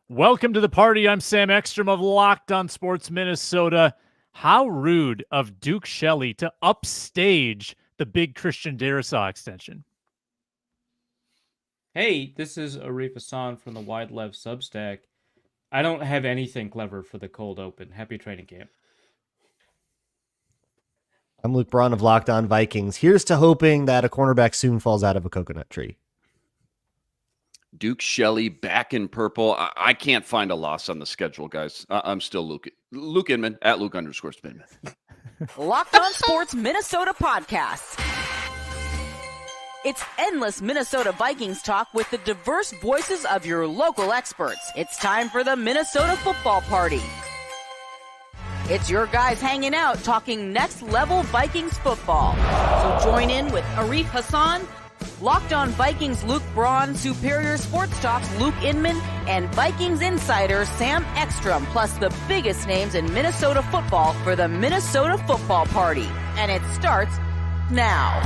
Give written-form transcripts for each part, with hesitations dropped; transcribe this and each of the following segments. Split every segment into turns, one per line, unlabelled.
Welcome to the party. I'm Sam Ekstrom of Locked on Sports Minnesota. How rude of Duke Shelley to upstage the big Christian Darrisaw extension.
Hey, this is Arif Hassan from the Wide Lev Substack. I don't have anything clever for the cold open. Happy training camp.
I'm Luke Braun of Locked on Vikings. Here's to hoping that a cornerback soon falls out of a coconut tree.
Duke Shelley back in purple. I can't find a loss on the schedule, guys. I'm still Luke Inman at Luke_Spinman.
Locked on Sports Minnesota podcast. It's endless Minnesota Vikings talk with the diverse voices of your local experts. It's time for the Minnesota Football Party. It's your guys hanging out talking next level Vikings football. So join in with Arif Hassan, Locked on Vikings Luke Braun, Superior Sports Talks Luke Inman, and Vikings insider Sam Ekstrom, plus the biggest names in Minnesota football for the Minnesota Football Party. And it starts now.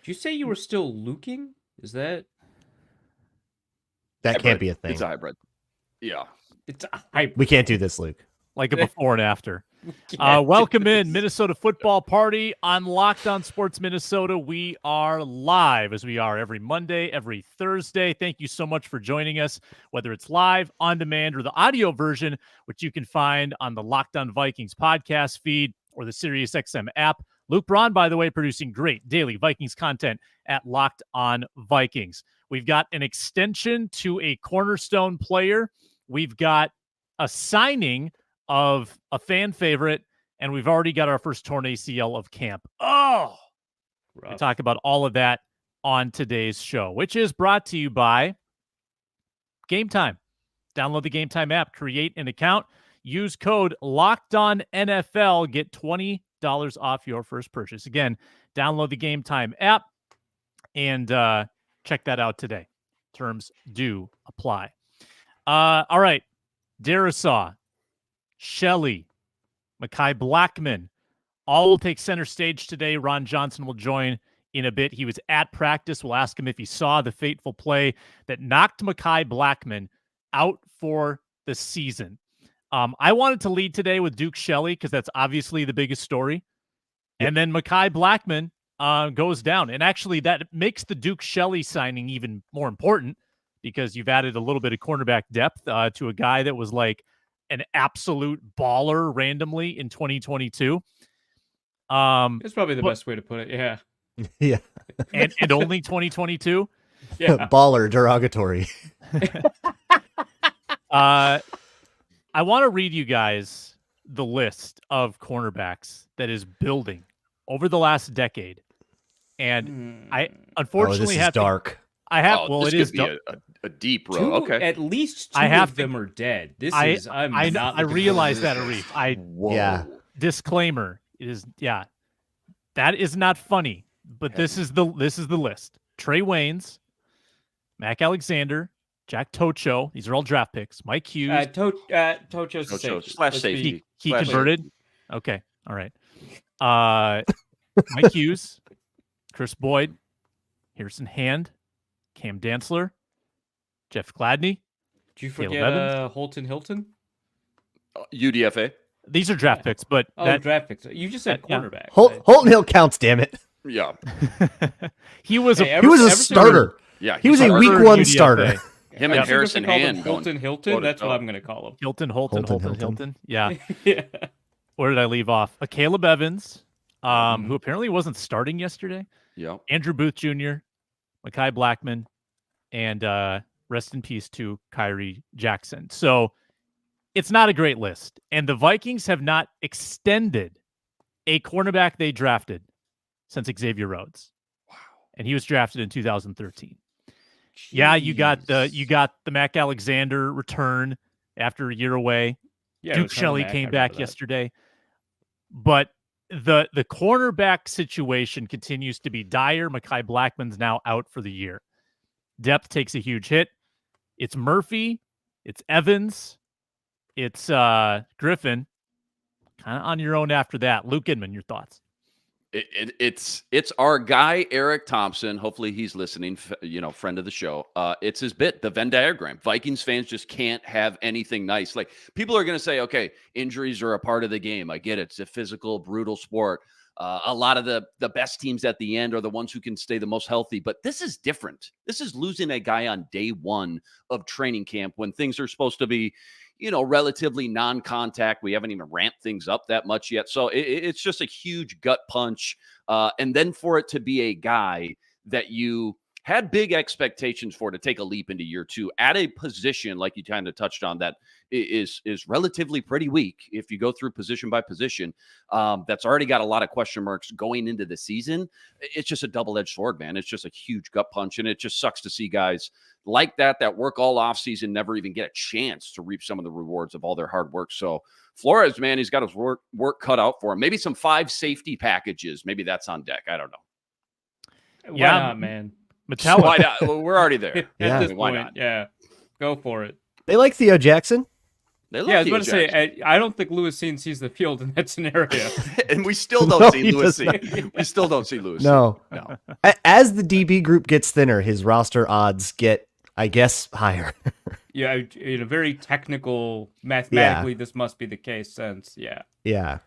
Did you say you were still luking? Is that...
That
Hybrid.
can't be a thing.
It's a hybrid. Yeah.
It's a hybrid.
We can't do this, Luke.
Like a before and after. Welcome in Minnesota Football Party on Locked on Sports Minnesota. We are live as we are every Monday, every Thursday. Thank you so much for joining us, whether it's live, on demand, or the audio version, which you can find on the Locked on Vikings podcast feed or the SiriusXM app. Luke Braun, by the way, producing great daily Vikings content at Locked on Vikings. We've got an extension to a cornerstone player. We've got a signing of a fan favorite, and we've already got our first torn ACL of camp. Oh, we talk about all of that on today's show, which is brought to you by Game Time. Download the Game Time app, create an account, use code LOCKEDONNFL, get $20 off your first purchase. Again, download the Game Time app and check that out today. Terms do apply. All right, Darrisaw, Shelley, Mekhi Blackmon, all will take center stage today. Ron Johnson will join in a bit. He was at practice. We'll ask him if he saw the fateful play that knocked Mekhi Blackmon out for the season. I wanted to lead today with Duke Shelley because that's obviously the biggest story. Yep. And then Mekhi Blackmon goes down. And actually that makes the Duke Shelley signing even more important because you've added a little bit of cornerback depth to a guy that was like an absolute baller randomly in 2022.
It's probably the best way to put it. Yeah.
Yeah.
and only 2022.
Yeah.
Baller derogatory.
I want to read you guys the list of cornerbacks that is building over the last decade. And I unfortunately
this is dark.
I have,
it is a deep row. Okay.
At least two of them are dead.
I realize that, Arif. Disclaimer. It is, that is not funny, but this is the list. Trey Waynes, Mac Alexander, Jack Tocho. These are all draft picks. Mike Hughes.
Tocho's
/safety.
He converted? Okay. All right. Mike Hughes, Chris Boyd, Harrison Hand, Cam Dantzler, Jeff Gladney.
Did you forget Holton Hilton?
UDFA.
These are draft picks, but
draft picks. You just said cornerback.
Holton Hill counts, damn it.
Yeah.
he was a
starter.
Yeah.
He was a week one starter.
Him and Harrison Hand.
Holton Hilton. That's what I'm going to call him.
Hilton. Yeah.
Yeah.
Where did I leave off? Caleb Evans, who apparently wasn't starting yesterday.
Yeah.
Andrew Booth Jr., Mekhi Blackmon, and rest in peace to Kyrie Jackson. So it's not a great list. And the Vikings have not extended a cornerback they drafted since Xavier Rhodes.
Wow.
And he was drafted in 2013. Jeez. Yeah, you got the Mac Alexander return after a year away. Yeah, Duke Shelley came back yesterday. But the cornerback situation continues to be dire. Mekhi Blackmon's now out for the year. Depth takes a huge hit. It's Murphy, it's Evans, it's Griffin. Kind of on your own after that. Luke Inman, your thoughts?
It's our guy Eric Thompson. Hopefully he's listening. Friend of the show. It's his bit, the Venn diagram. Vikings fans just can't have anything nice. Like, people are going to say, okay, injuries are a part of the game. I get it. It's a physical, brutal sport. A lot of the best teams at the end are the ones who can stay the most healthy. But this is different. This is losing a guy on day one of training camp when things are supposed to be, relatively non-contact. We haven't even ramped things up that much yet. So it's just a huge gut punch. And then for it to be a guy that you had big expectations for to take a leap into year two at a position, like you kind of touched on, that is relatively pretty weak if you go through position by position, that's already got a lot of question marks going into the season. It's just a double-edged sword, man. It's just a huge gut punch, and it just sucks to see guys like that work all offseason never even get a chance to reap some of the rewards of all their hard work. So Flores, man, he's got his work cut out for him. Maybe some 5 safety packages. Maybe that's on deck. I don't know.
Why not, man?
Metallica.
Why not? Well, we're already there.
At this
why
point,
not?
yeah. Go for it.
They like Theo Jackson.
They love
Yeah, I was
Theo
about to
Jackson.
say, I don't think Lewis Seen sees the field in that scenario.
And we still don't
No,
see
he
Lewis.
does not.
We still don't see Lewis.
No.
No.
As the DB group gets thinner, his roster odds get, I guess, higher.
Yeah, in a very technical, mathematically, this must be the case sense. Yeah.
Yeah.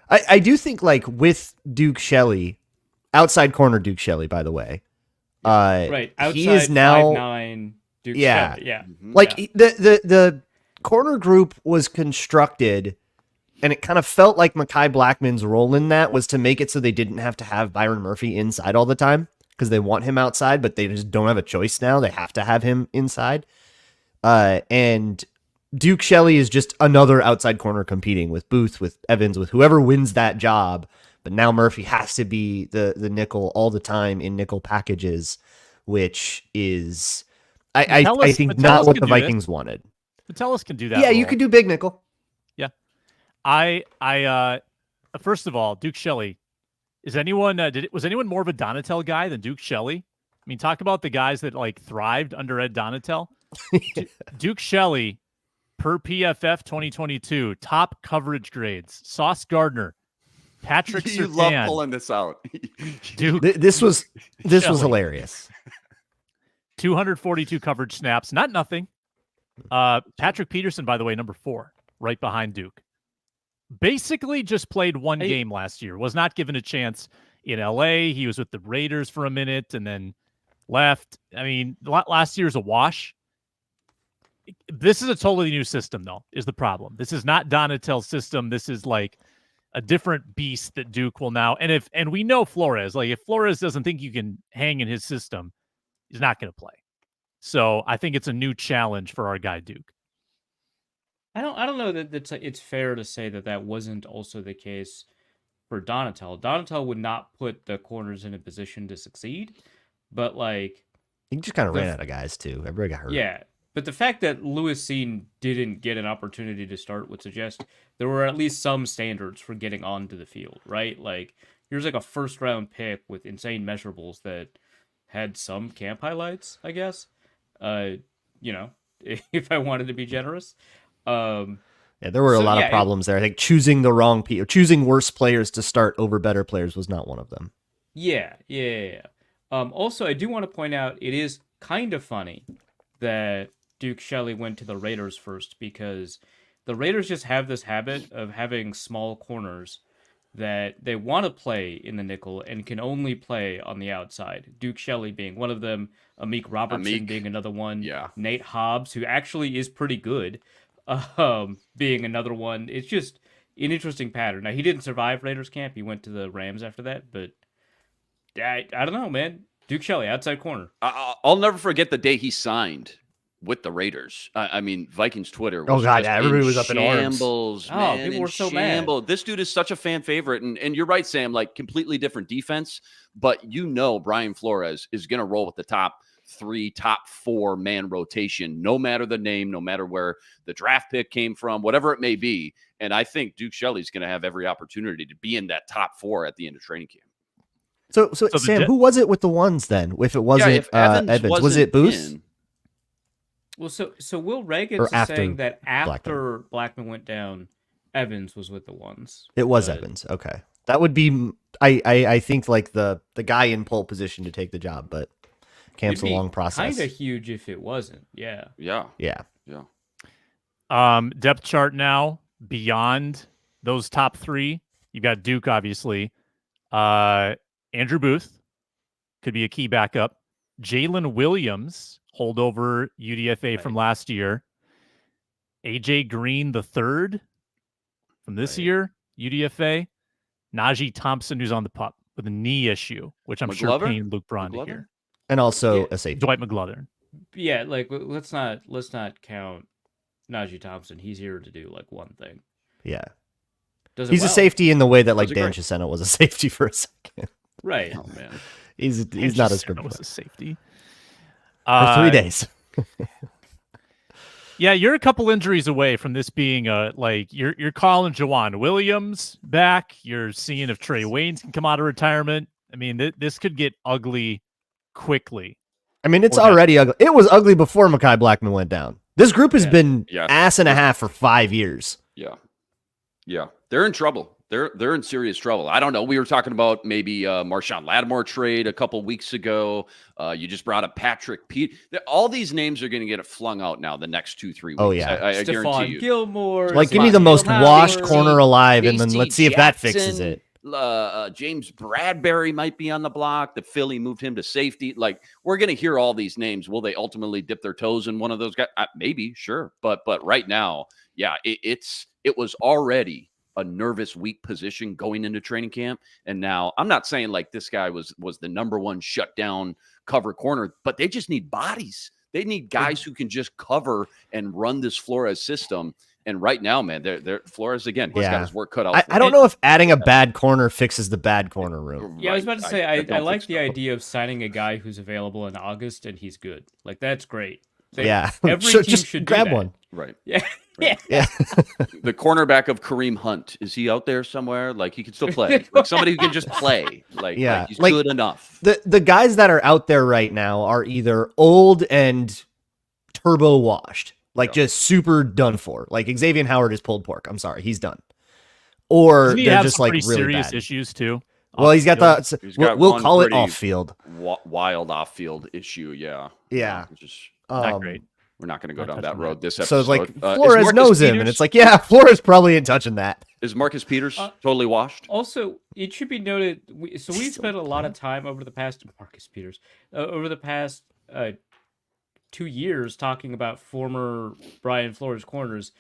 I do think, like, with Duke Shelley, outside corner Duke Shelley, by the way.
Right. Outside
he is now
5'9", Duke
Yeah.
Shelley. Yeah.
like
Yeah.
the corner group was constructed, and it kind of felt like Mekhi Blackmon's role in that was to make it so they didn't have to have Byron Murphy inside all the time because they want him outside, but they just don't have a choice now. They have to have him inside. And Duke Shelley is just another outside corner competing with Booth, with Evans, with whoever wins that job. But now Murphy has to be the nickel all the time in nickel packages, which is, I think, not what the Vikings wanted.
Metellus can do that.
Yeah, you
role.
could do big nickel.
Yeah. First of all, Duke Shelley, was anyone more of a Donatel guy than Duke Shelley? I mean, talk about the guys that like thrived under Ed Donatel. Duke Shelley, per PFF 2022, top coverage grades. Sauce Gardner, Patrick
You
Surtain.
love pulling this out.
Duke,
This was
Shelley.
hilarious.
242 coverage snaps, not nothing. Patrick Peterson, by the way, number 4, right behind Duke. Basically just played one game last year. Was not given a chance in LA. He was with the Raiders for a minute and then left. I mean, last year's a wash. This is a totally new system, though, is the problem. This is not Donatel's system. This is like a different beast that Duke will now. And we know Flores. Like, if Flores doesn't think you can hang in his system, he's not going to play. So I think it's a new challenge for our guy Duke.
I don't know that it's fair to say that wasn't also the case for Donatel. Donatel would not put the corners in a position to succeed, but like
He just kind of ran out of guys too. Everybody got hurt.
yeah. But the fact that Lewis Seen didn't get an opportunity to start would suggest there were at least some standards for getting onto the field, right? Like, here's like a first-round pick with insane measurables that had some camp highlights, I guess. If I wanted to be generous.
Yeah, there were a lot of problems there. I think choosing the wrong people, choosing worse players to start over better players was not one of them.
Yeah. Also, I do want to point out it is kind of funny that Duke Shelley went to the Raiders first, because the Raiders just have this habit of having small corners that they want to play in the nickel and can only play on the outside. Duke Shelley being one of them, Amik Robertson being another one,
Yeah.
Nate Hobbs, who actually is pretty good, being another one. It's just an interesting pattern. Now, he didn't survive Raiders camp. He went to the Rams after that, but I don't know, man. Duke Shelley, outside corner.
I'll never forget the day he signed with the Raiders. I mean, Vikings Twitter was
Oh, God,
just
yeah, everybody
in
was up in arms.
shambles,
Oh,
man,
people
in
were so
shambles.
mad.
This dude is such a fan favorite, and you're right, Sam, like, completely different defense, but Brian Flores is going to roll with the top 3, top 4 man rotation, no matter the name, no matter where the draft pick came from, whatever it may be, and I think Duke Shelley's going to have every opportunity to be in that top 4 at the end of training camp.
So Sam, who was it with the ones then? If it wasn't
if Evans
was
wasn't
it Booth?
in-
Well, so Will Reagan
Or
is
after
saying that after Blackmon went down, Evans was with the ones.
It was
But-
Evans. Okay. That would be, I think, like the guy in pole position to take the job, but Camp's a long process.
Kind of huge if it wasn't. Yeah.
Yeah.
Yeah.
Yeah.
Depth chart now beyond those top three. You got Duke, obviously. Andrew Booth could be a key backup. Jalen Williams, holdover UDFA from last year. AJ Green the third from this year, UDFA. Najee Thompson, who's on the pup with a knee issue, which I'm sure
McGlover?
pained Luke Braun to
McGlover?
hear.
And also
Yeah.
a safety.
Dwight McGlothern.
Yeah, like let's not count Najee Thompson. He's here to do like one thing.
Yeah.
Does it
He's a
well.
safety in the way that like
Does it
Dan
great.
Chisena was a safety for a second.
Right.
Oh man.
He's not a
It
script
was a safety.
for 3 days.
Yeah, you're a couple injuries away from this being you're calling Jawan Williams back. You're seeing if Trey Waynes can come out of retirement. I mean, this could get ugly quickly.
I mean, it's
Or not.
already ugly. It was ugly before Mekhi Blackmon went down. This group has been
Yeah.
ass and a half for 5 years.
Yeah. Yeah. They're in trouble. They're in serious trouble. I don't know. We were talking about maybe Marshawn Lattimore trade a couple weeks ago. You just brought up Patrick Pete. All these names are going to get flung out now the next 2-3 weeks.
Oh, yeah.
I guarantee
Stephon
you.
Gilmore.
Like, give me
Stephon
the most
Gilmore.
washed corner alive, and then
J.C.
let's see if that fixes
Jackson,
it.
James Bradbury might be on the block. The Philly moved him to safety. Like, we're going to hear all these names. Will they ultimately dip their toes in one of those guys? Maybe, sure. But right now, yeah, it was already a nervous, weak position going into training camp. And now I'm not saying like this guy was the number one shutdown cover corner, but they just need bodies. They need guys who can just cover and run this Flores system. And right now, man, they're Flores again. He's got his work cut out.
I don't know if adding a bad corner fixes the bad corner room.
Yeah, I was about to say, I
don't
like
think
the
so.
idea of signing a guy who's available in August and he's good. Like, that's great.
Yeah.
Every
So
team
just
should
grab
do that.
one.
Right.
Yeah.
Right.
Yeah.
The cornerback of Kareem Hunt, is he out there somewhere? Like, he can still play. Like, somebody who can just play. Like,
Yeah.
like he's
Like,
good enough.
The guys that are out there right now are either old and turbo washed, like just super done for. Like Xavier Howard is pulled pork. I'm sorry, he's done. Or
Doesn't he
they're
have
just
some
like
pretty
really
serious
bad.
issues too?
Well, he's got
Off-field?
the.
He's got
We'll
one
call it
pretty
off field.
Wild off-field issue, yeah.
Yeah.
Just,
Not great.
we're not going to go
Not
down that
touching
road
that.
this
So
episode.
it's like
Is
Flores
Marcus
knows him, and
Peters-
it's like, yeah, Flores probably ain't touching that.
Is Marcus Peters totally washed?
Also, it should be noted. We've spent a lot of time over the past Marcus Peters over the past 2 years talking about former Brian Flores corners.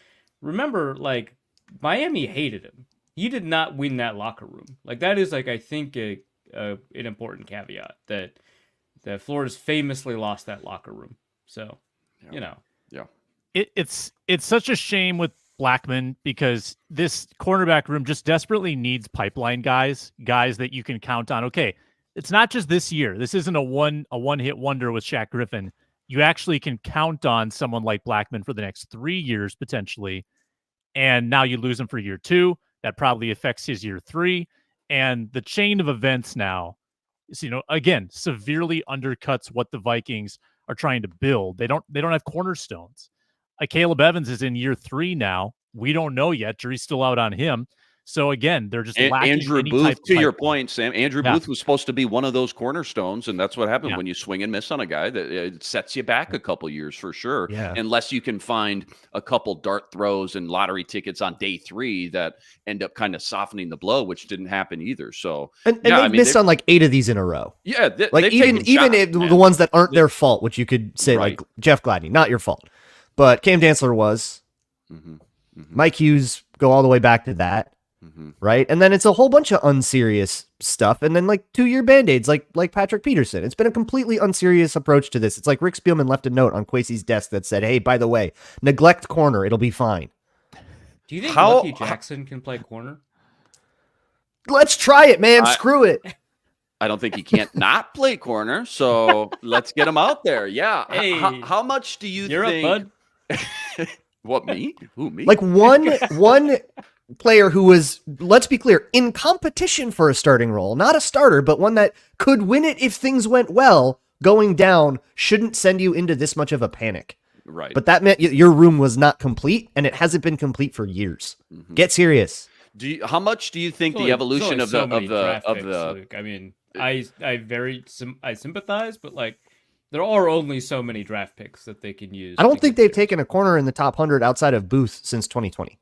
Remember, like Miami hated him. He did not win that locker room. Like that is like I think an important caveat that Flores famously lost that locker room. So you know.
Yeah.
It's such a shame with Blackmon because this cornerback room just desperately needs pipeline guys that you can count on. Okay, it's not just this year. This isn't a one hit wonder with Shaq Griffin. You actually can count on someone like Blackmon for the next 3 years potentially, and now you lose him for year 2. That probably affects his year 3, and the chain of events now is, again, severely undercuts what the Vikings are trying to build. They don't have cornerstones. Caleb Evans is in year 3 now. We don't know yet. Jury's still out on him. So again, they're just lacking
Andrew
any
Booth,
type of
to your
pipeline.
point, Sam, Andrew
Yeah.
Booth was supposed to be one of those cornerstones, and that's what happens
Yeah.
when you swing and miss on a guy. That it sets you back a couple years for sure.
Yeah.
Unless you can find a couple dart throws and lottery tickets on day 3 that end up kind of softening the blow, which didn't happen either. So
And
yeah,
they've missed on like 8 of these in a row.
yeah,
Like
they've
even
taken shots,
if
man.
the ones that aren't their fault, which you could say
Right.
like Jeff Gladney, not your fault, but Cam Dantzler was.
Mhm, mhm,
Mike Hughes, go all the way back to that,
mhm.
right? And then it's a whole bunch of unserious stuff, and then like 2-year band-aids, like Patrick Peterson. It's been a completely unserious approach to this. It's like Rick Spielman left a note on Kwesi's desk that said, "Hey, by the way, neglect corner, it'll be fine."
Do you think
How-
Lucky Jackson can play corner?
Let's try it, man. Screw it.
I don't think he can't not play corner, so let's get him out there. Yeah.
Hey,
how much do you
You're
think?
up, bud.
What, me? Who, me?
Like one player who was, let's be clear, in competition for a starting role, not a starter, but one that could win it if things went well, going down shouldn't send you into this much of a panic.
Right.
But that meant your room was not complete, and it hasn't been complete for years. Get serious.
How much do you think the evolution of the
Luke. I mean, I sympathize, but like there are only so many draft picks that they can use.
I don't think they've taken a corner in the top 100 outside of Booth since 2020.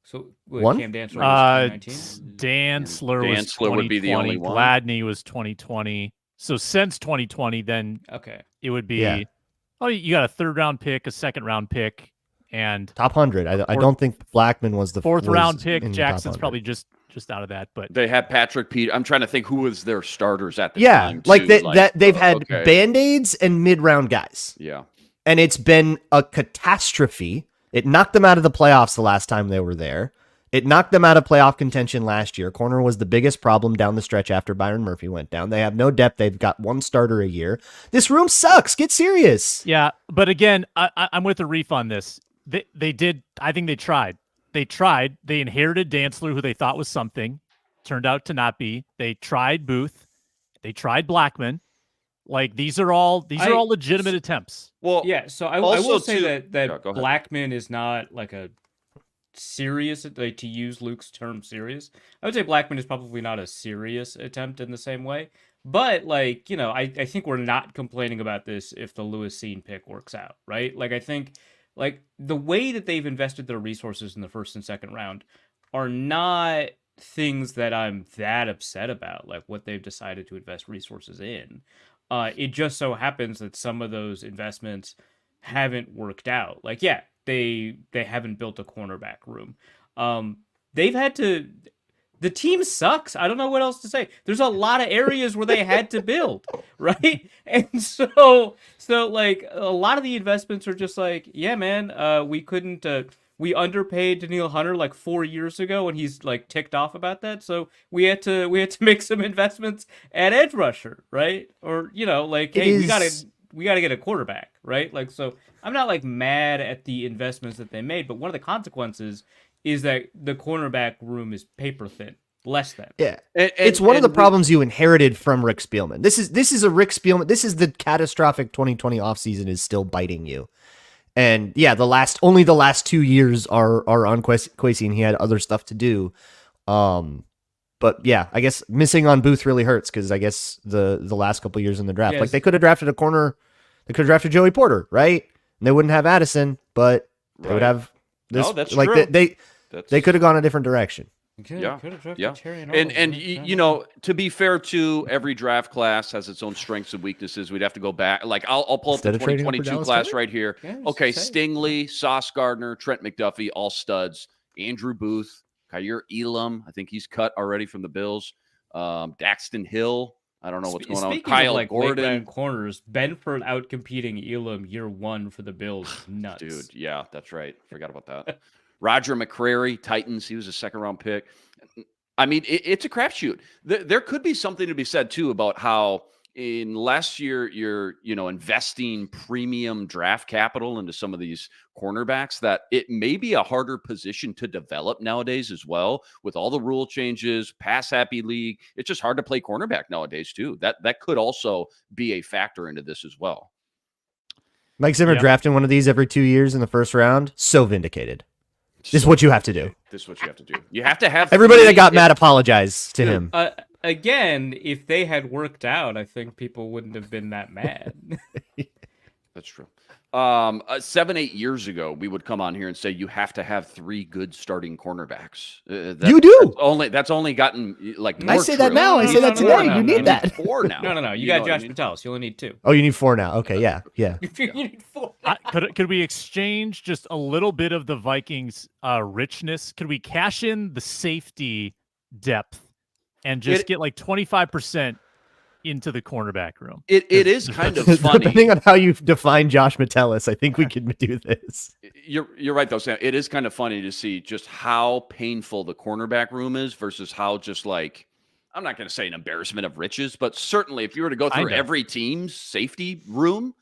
So
One?
Cam Dantzler was 2019.
Dantzler
would be the only one.
Gladney was 2020. So since 2020, then
Okay.
it would be.
Yeah.
Oh, you got a 3rd round pick, a 2nd round pick, and
Top 100. I don't think Blackmon was the
4th round
was
pick.
in the top
Jackson's
100.
probably just out of that, but
they had Patrick Pete. I'm trying to think who was their starters at the
Yeah,
time.
like
too.
they've had
okay.
Band-Aids and mid-round guys.
Yeah.
And it's been a catastrophe. It knocked them out of the playoffs the last time they were there. It knocked them out of playoff contention last year. Corner was the biggest problem down the stretch after Byron Murphy went down. They have no depth. They've got one starter a year. This room sucks. Get serious.
yeah. But again, I'm with the Reef on this. They did. I think they tried. They tried. They inherited Dantzler, who they thought was something, turned out to not be. They tried Booth. They tried Blackmon. Like these are all legitimate attempts.
Well,
Yeah, so I
also,
will say
too-
that
Yeah, go ahead.
Blackmon is not like a serious, like to use Luke's term, serious. I would say Blackmon is probably not a serious attempt in the same way. But like, you know, I think we're not complaining about this if the Lewis Scene pick works out, right? Like I think like the way that they've invested their resources in the 1st and 2nd round are not things that I'm that upset about, like what they've decided to invest resources in. It just so happens that some of those investments haven't worked out. Like, yeah, they haven't built a cornerback room. They've had to. The team sucks. I don't know what else to say. There's a lot of areas where they had to build, right? And so like a lot of the investments are just like, yeah, man, we couldn't. We underpaid Daniil Hunter like 4 years ago, and he's like ticked off about that. So we had to make some investments at edge rusher, right? Or you know, like, hey, we gotta get a quarterback, right? Like, so I'm not like mad at the investments that they made, but one of the consequences is that the cornerback room is paper thin, less than.
Yeah, it's one of the problems you inherited from Rick Spielman. This is a Rick Spielman. This is the catastrophic 2020 offseason is still biting you. And yeah, only the last 2 years are on Kwesi, and he had other stuff to do. But yeah, I guess missing on Booth really hurts because I guess the last couple of years in the draft,
Yes.
like they could have drafted a corner, they could have drafted Joey Porter, right? And they wouldn't have Addison, but they would have this.
No, that's
like
true.
they could have gone a different direction.
Yeah. And you know, to be fair to every draft class has its own strengths and weaknesses. We'd have to go back. Like I'll pull up the
Instead of trading up for
2022
Dallas
class
Turner?
right here.
Yeah,
Okay,
say it.
Stingley, Sauce Gardner, Trent McDuffie, all studs. Andrew Booth, Kyer Elam, I think he's cut already from the Bills. Daxton Hill, I don't know what's going on.
Speaking
Kyle
of like
Gordon,
late-round corners, Benford out competing Elam year 1 for the Bills. is Nuts,
dude. Yeah, that's right. Forgot about that. Roger McCrary, Titans. He was a 2nd-round pick. I mean, it's a crapshoot. There could be something to be said too about how unless you're investing premium draft capital into some of these cornerbacks, that it may be a harder position to develop nowadays as well. With all the rule changes, pass happy league, it's just hard to play cornerback nowadays too. That could also be a factor into this as well.
Mike Zimmer drafting one of these every 2 years in the 1st round, so vindicated. This is what you have to do.
This is what you have to do. You have to have
Everybody that got mad apologize to him.
Again, if they had worked out, I think people wouldn't have been that mad.
That's true. 7-8 years ago, we would come on here and say you have to have 3 good starting cornerbacks.
You do.
That's only gotten like.
I
more
say that
true.
now. I say that today. You need that.
4 now.
No. You
know
got
what I
Josh
mean?
Metellus. You only need 2.
Oh, you need 4 now. Okay, yeah.
You need 4.
Could we exchange just a little bit of the Vikings' richness? Could we cash in the safety depth and just get like 25% into the cornerback room?
It is kind of funny.
Depending on how you define Josh Metellus, I think we can do this.
You're right though, Sam. It is kind of funny to see just how painful the cornerback room is versus how just like, I'm not going to say an embarrassment of riches, but certainly if you were to go through every team's safety room,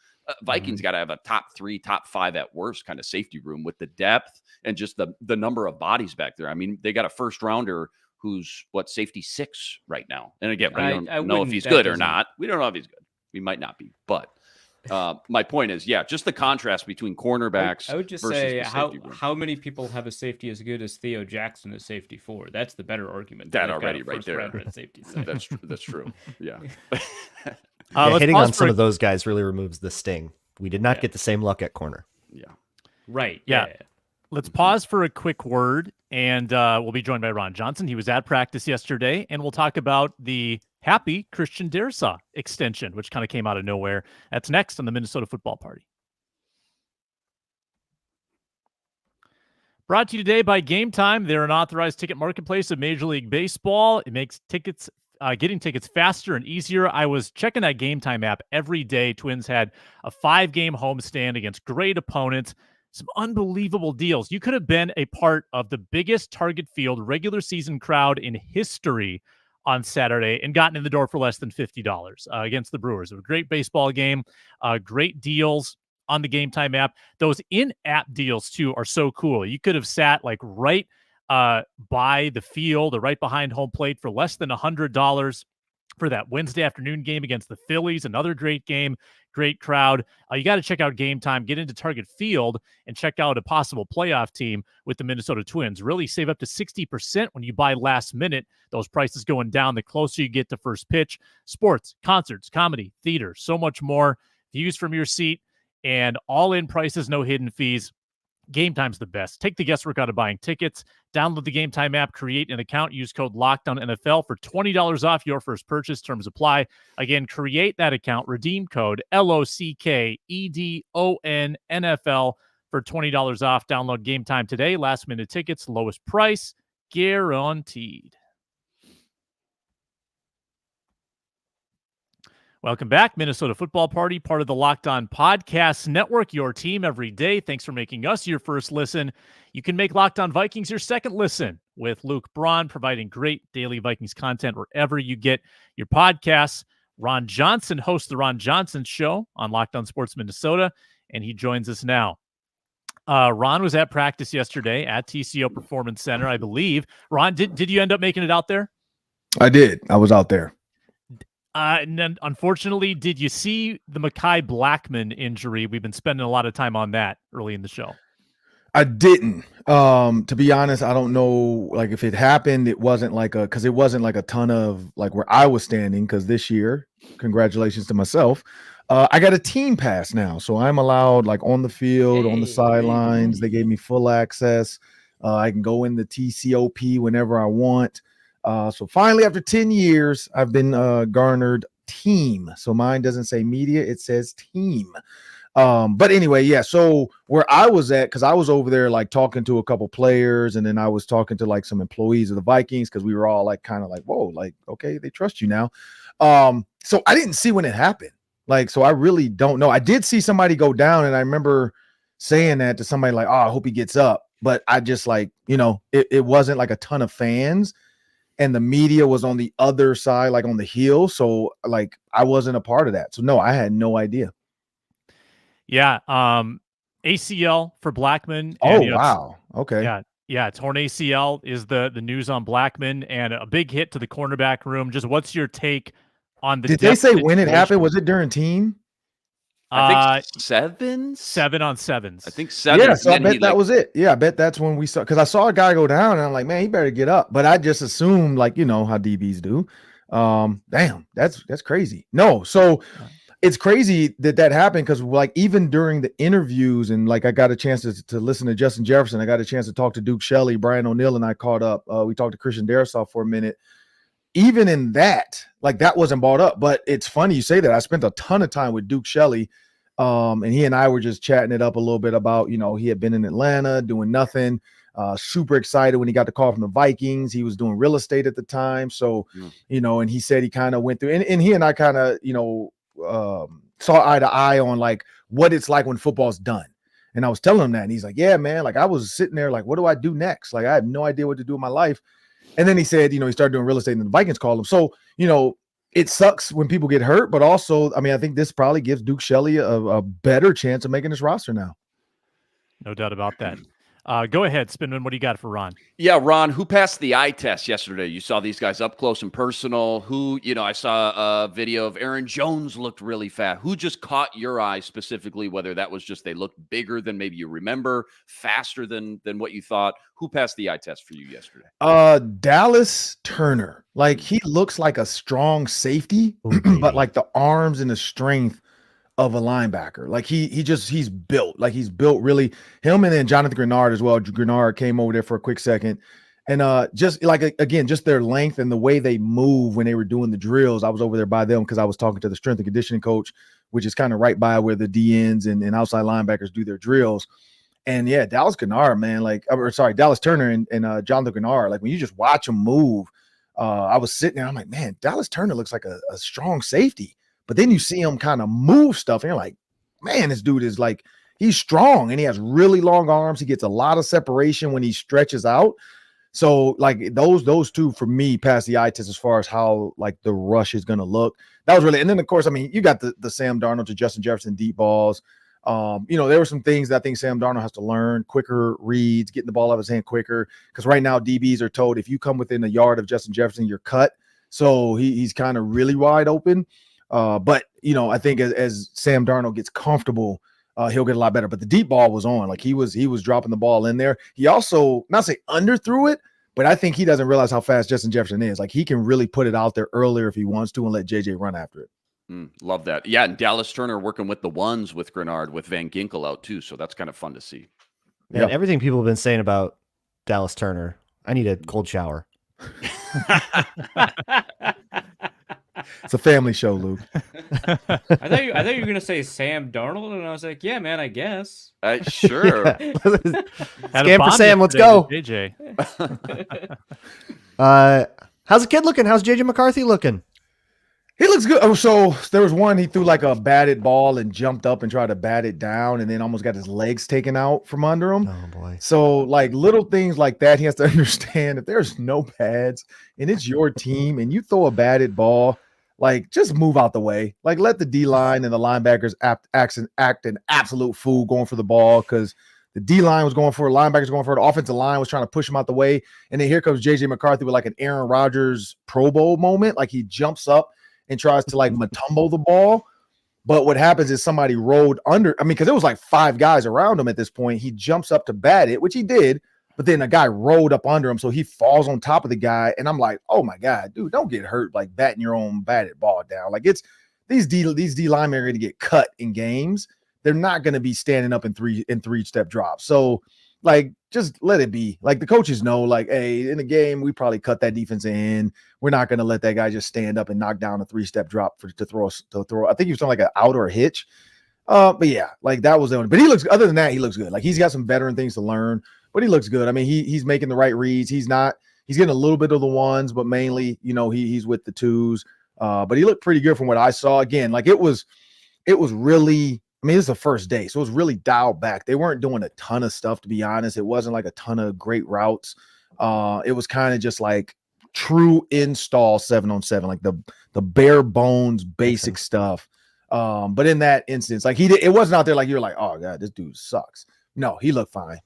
Vikings got to have a top 3, top 5 at worst kind of safety room with the depth and just the number of bodies back there. I mean, they got a 1st rounder who's safety 6 right now. And again, we don't know if he's good or not. We don't know if he's good. We might not be, but My point is, yeah, just the contrast between cornerbacks.
I would just
versus
say
the safety room.
how many people have a safety as good as Theo Jackson at safety 4? That's the better argument.
That
They've got
already
a
right
first
there.
rounder at safety side.
That's true. Yeah.
Let's
hitting
pause
on
for
some
a-
of those guys really removes the sting. We did not
Yeah.
get the same luck at corner.
Yeah.
Right.
Yeah.
Yeah.
Let's pause for a quick word, and we'll be joined by Ron Johnson. He was at practice yesterday, and we'll talk about the happy Christian Darrisaw extension, which kind of came out of nowhere. That's next on the Minnesota Football Party. Brought to you today by Game Time. They're an authorized ticket marketplace of Major League Baseball. It makes tickets, getting tickets faster and easier. I was checking that Game Time app every day. Twins had a 5-game homestand against great opponents. Some unbelievable deals. You could have been a part of the biggest Target Field regular season crowd in history on Saturday and gotten in the door for less than $50 against the Brewers. It was a great baseball game, great deals on the Game Time app. Those in-app deals, too, are so cool. You could have sat like right by the field or right behind home plate for less than $100 for that Wednesday afternoon game against the Phillies. Another great game, great crowd. You got to check out Game Time, get into Target Field, and check out a possible playoff team with the Minnesota Twins. Really save up to 60% when you buy last minute. Those prices going down the closer you get to first pitch. Sports, concerts, comedy, theater, so much more. Views from your seat and all-in prices, no hidden fees. Game Time's the best. Take the guesswork out of buying tickets. Download the Game Time app, create an account, use code LOCKEDONNFL for $20 off your first purchase. Terms apply. Again, create that account, redeem code LOCKEDONNFL for $20 off. Download Game Time today. Last minute tickets, lowest price, guaranteed. Welcome back, Minnesota Football Party, part of the Locked On Podcast Network, your team every day. Thanks for making us your first listen. You can make Locked On Vikings your second listen with Luke Braun, providing great daily Vikings content wherever you get your podcasts. Ron Johnson hosts the Ron Johnson Show on Locked On Sports Minnesota, and he joins us now. Ron was at practice yesterday at TCO Performance Center, I believe. Ron, did you end up making it out there?
I did. I was out there.
And then, unfortunately, did you see the Mekhi Blackmon injury? We've been spending a lot of time on that early in the show.
I didn't. To be honest, I don't know. Like if it happened, it wasn't like because it wasn't like a ton of like where I was standing. Because this year, congratulations to myself, I got a team pass now, so I'm allowed like on the field, on the sidelines. They gave me full access. I can go in the TCOP whenever I want. So finally, after 10 years, I've been garnered team. So mine doesn't say media, it says team. But anyway, yeah. So where I was at, because I was over there like talking to a couple players, and then I was talking to like some employees of the Vikings because we were all like kind of like, whoa, like, okay, they trust you now. So I didn't see when it happened. Like, so I really don't know. I did see somebody go down, and I remember saying that to somebody like, oh, I hope he gets up. But I just like, it wasn't like a ton of fans. And the media was on the other side, like on the hill. So like I wasn't a part of that. So no, I had no idea.
Yeah. ACL for Blackmon.
Oh, wow. Okay.
Yeah. Torn ACL is the news on Blackmon, and a big hit to the cornerback room. Just what's your take on the
Did they say when it happened? Was it during team?
I think sevens?
7 on 7s.
I think 7.
Yeah, so I bet that was it. Yeah, I bet that's when we saw, because I saw a guy go down and I'm like, man, he better get up. But I just assumed, like, how DBs do. Damn, that's crazy. No, so it's crazy that happened because, like, even during the interviews and, like, I got a chance to listen to Justin Jefferson. I got a chance to talk to Duke Shelley, Brian O'Neill, and I caught up. We talked to Christian Darrisaw for a minute. Even in that, like, that wasn't brought up. But it's funny you say that. I spent a ton of time with Duke Shelley, and he and I were just chatting it up a little bit about, he had been in Atlanta doing nothing. Super excited when he got the call from the Vikings. He was doing real estate at the time. So, and he said he kind of went through, and he and I kind of, saw eye to eye on, like, what it's like when football's done. And I was telling him that, and he's like, yeah, man, like, I was sitting there like, what do I do next? Like, I had no idea what to do in my life. And then he said, he started doing real estate and the Vikings called him. So, it sucks when people get hurt, but also, I mean, I think this probably gives Duke Shelley a better chance of making this roster now.
No doubt about that. Go ahead, Spinman. What do you got for Ron?
Yeah, Ron, who passed the eye test yesterday? You saw these guys up close and personal. Who, I saw a video of Aaron Jones looked really fast. Who just caught your eye specifically, whether that was just they looked bigger than maybe you remember, faster than what you thought? Who passed the eye test for you yesterday?
Dallas Turner. Like, he looks like a strong safety, but like the arms and the strength of a linebacker. Like he's built. Like he's built really. Him and then Jonathan Grenard as well. Grenard came over there for a quick second. And just like, again, just their length and the way they move when they were doing the drills. I was over there by them because I was talking to the strength and conditioning coach, which is kind of right by where the DNs and outside linebackers do their drills. And yeah, Dallas Turner, and Jonathan Grenard, like when you just watch them move, I was sitting there, I'm like, man, Dallas Turner looks like a strong safety. But then you see him kind of move stuff, and you're like, man, this dude is like, he's strong, and he has really long arms. He gets a lot of separation when he stretches out. So, like, those two, for me, pass the eye test as far as how, like, the rush is going to look. That was really – and then, of course, I mean, you got the Sam Darnold to Justin Jefferson deep balls. There were some things that I think Sam Darnold has to learn, quicker reads, getting the ball out of his hand quicker, because right now DBs are told if you come within a yard of Justin Jefferson, you're cut. So he's kind of really wide open. But I think as Sam Darnold gets comfortable, he'll get a lot better. But the deep ball was on. Like he was dropping the ball in there. He also, not say underthrew it, but I think he doesn't realize how fast Justin Jefferson is. Like he can really put it out there earlier if he wants to and let JJ run after it.
Love that. Yeah, and Dallas Turner working with the ones with Grenard, with Van Ginkel out too. So that's kind of fun to see.
Yeah, everything people have been saying about Dallas Turner, I need a cold shower.
It's a family show, Luke.
I thought you were gonna say Sam Darnold, and I was like, yeah, man, I guess.
Sure.
Scam for Sam. Let's go.
JJ.
How's the kid looking? How's JJ McCarthy looking?
He looks good. Oh, so there was one, he threw like a batted ball and jumped up and tried to bat it down and then almost got his legs taken out from under him.
Oh, boy.
So, like, little things like that, he has to understand if there's no pads and it's your team and you throw a batted ball, like, just move out the way. Like, let the D-line and the linebackers act an absolute fool going for the ball because the D-line was going for it, linebackers going for it, the offensive line was trying to push him out the way. And then here comes J.J. McCarthy with, like, an Aaron Rodgers Pro Bowl moment. Like, he jumps up and tries to like Matumbo the ball. But what happens is somebody rolled under. I mean, because there was like 5 guys around him at this point. He jumps up to bat it, which he did. But then a guy rolled up under him. So he falls on top of the guy. And I'm like, oh my God, dude, don't get hurt like batting your own batted ball down. Like it's these D linemen are going to get cut in games. They're not going to be standing up in three-step drops. So like, just let it be. Like the coaches know, like, hey, in the game, we probably cut that defense in. We're not going to let that guy just stand up and knock down a 3-step drop to throw. I think he was on like an out or a hitch. But yeah, like that was the only. But he looks. Other than that, he looks good. Like he's got some veteran things to learn, but he looks good. I mean, he's making the right reads. He's getting a little bit of the ones, but mainly, he's with the twos. But he looked pretty good from what I saw. Again, like it was really. I mean, this is the first day, so it was really dialed back. They weren't doing a ton of stuff, to be honest. It wasn't like a ton of great routes. It was kind of just like true install 7-on-7, like the bare bones basic stuff. But in that instance, like it wasn't out there like you're like, oh God, this dude sucks. No, he looked fine.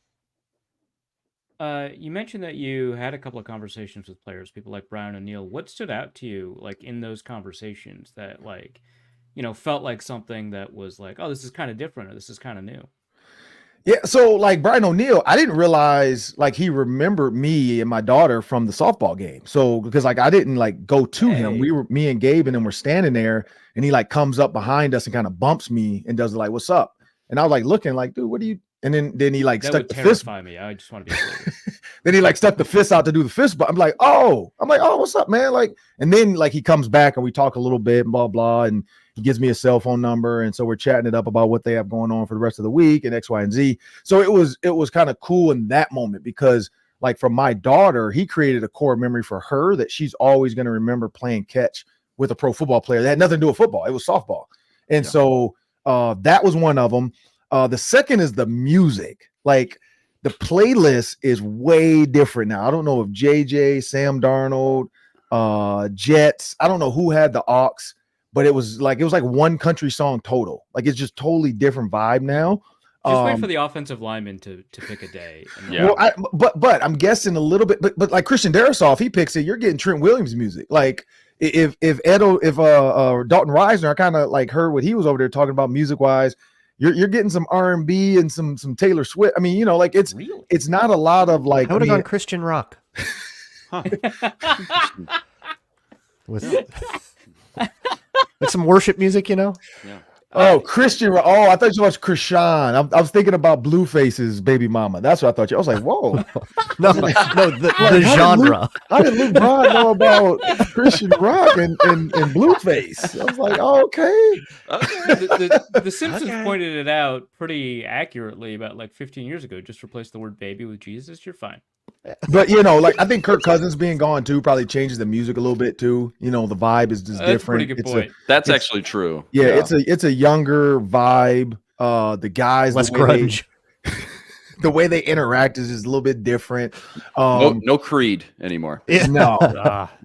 You mentioned that you had a couple of conversations with players, people like Brian O'Neill. What stood out to you, like in those conversations that like, felt like something that was like, oh, this is kind of different or this is kind of new?
Yeah, so like Brian O'Neill, I didn't realize like he remembered me and my daughter from the softball game. So because like I didn't like go to him. Me and Gabe and then we're standing there and he like comes up behind us and kind of bumps me and does like, what's up? And I was like looking like, dude, what are you? And then he like stuck the fist.
Me. I just want to be
Then he like stuck the fist out to do the fist, but I'm like, oh, what's up, man? Like, and then like he comes back and we talk a little bit and blah, blah. And he gives me a cell phone number. And so we're chatting it up about what they have going on for the rest of the week and X, Y, and Z. So it was kind of cool in that moment because like for my daughter, he created a core memory for her that she's always going to remember playing catch with a pro football player. That had nothing to do with football. It was softball. And so that was one of them. The second is the music. Like the playlist is way different now. I don't know if JJ, Sam Darnold, Jets, I don't know who had the aux, but it was like one country song total. Like it's just totally different vibe now.
Just wait for the offensive lineman to pick a day.
Yeah.
Well, but I'm guessing a little bit, but like Christian Darrisaw, if he picks it, you're getting Trent Williams music. Like if Dalton Reisner, I kind of like heard what he was over there talking about music wise. You're getting some R&B and some Taylor Swift. I mean, you know, like it's not a lot of like.
I would have gone Christian rock. With some worship music, you know.
Yeah.
Oh, Christian. Oh, I thought you watched Christian. I was thinking about Blueface's Baby Mama. That's what I thought. I was like, whoa.
no, the genre.
How did Luke Bryan know about Christian rock and Blueface? I was like, oh, okay.
The Simpsons pointed it out pretty accurately about like 15 years ago. Just replace the word baby with Jesus. You're fine.
But you know, like I think Kirk Cousins being gone too probably changes the music a little bit too. You know, the vibe is just different.
That's a pretty good point.
That's actually true.
Yeah, it's a younger vibe. The guys,
less grunge.
The way they interact is just a little bit different.
No Creed anymore.
No,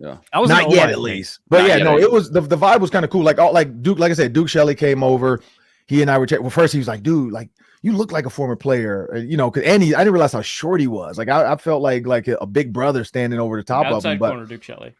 Yeah. I was
not yet at least. But
Not
yeah,
yet.
no, it was the vibe was kind of cool. Like Duke, like I said, Duke Shelley came over. He and I were well. First, he was like, "Dude, like you look like a former player," you know. I didn't realize how short he was. Like I felt like a big brother standing over the top of him.
Outside
But
corner, Duke Shelley.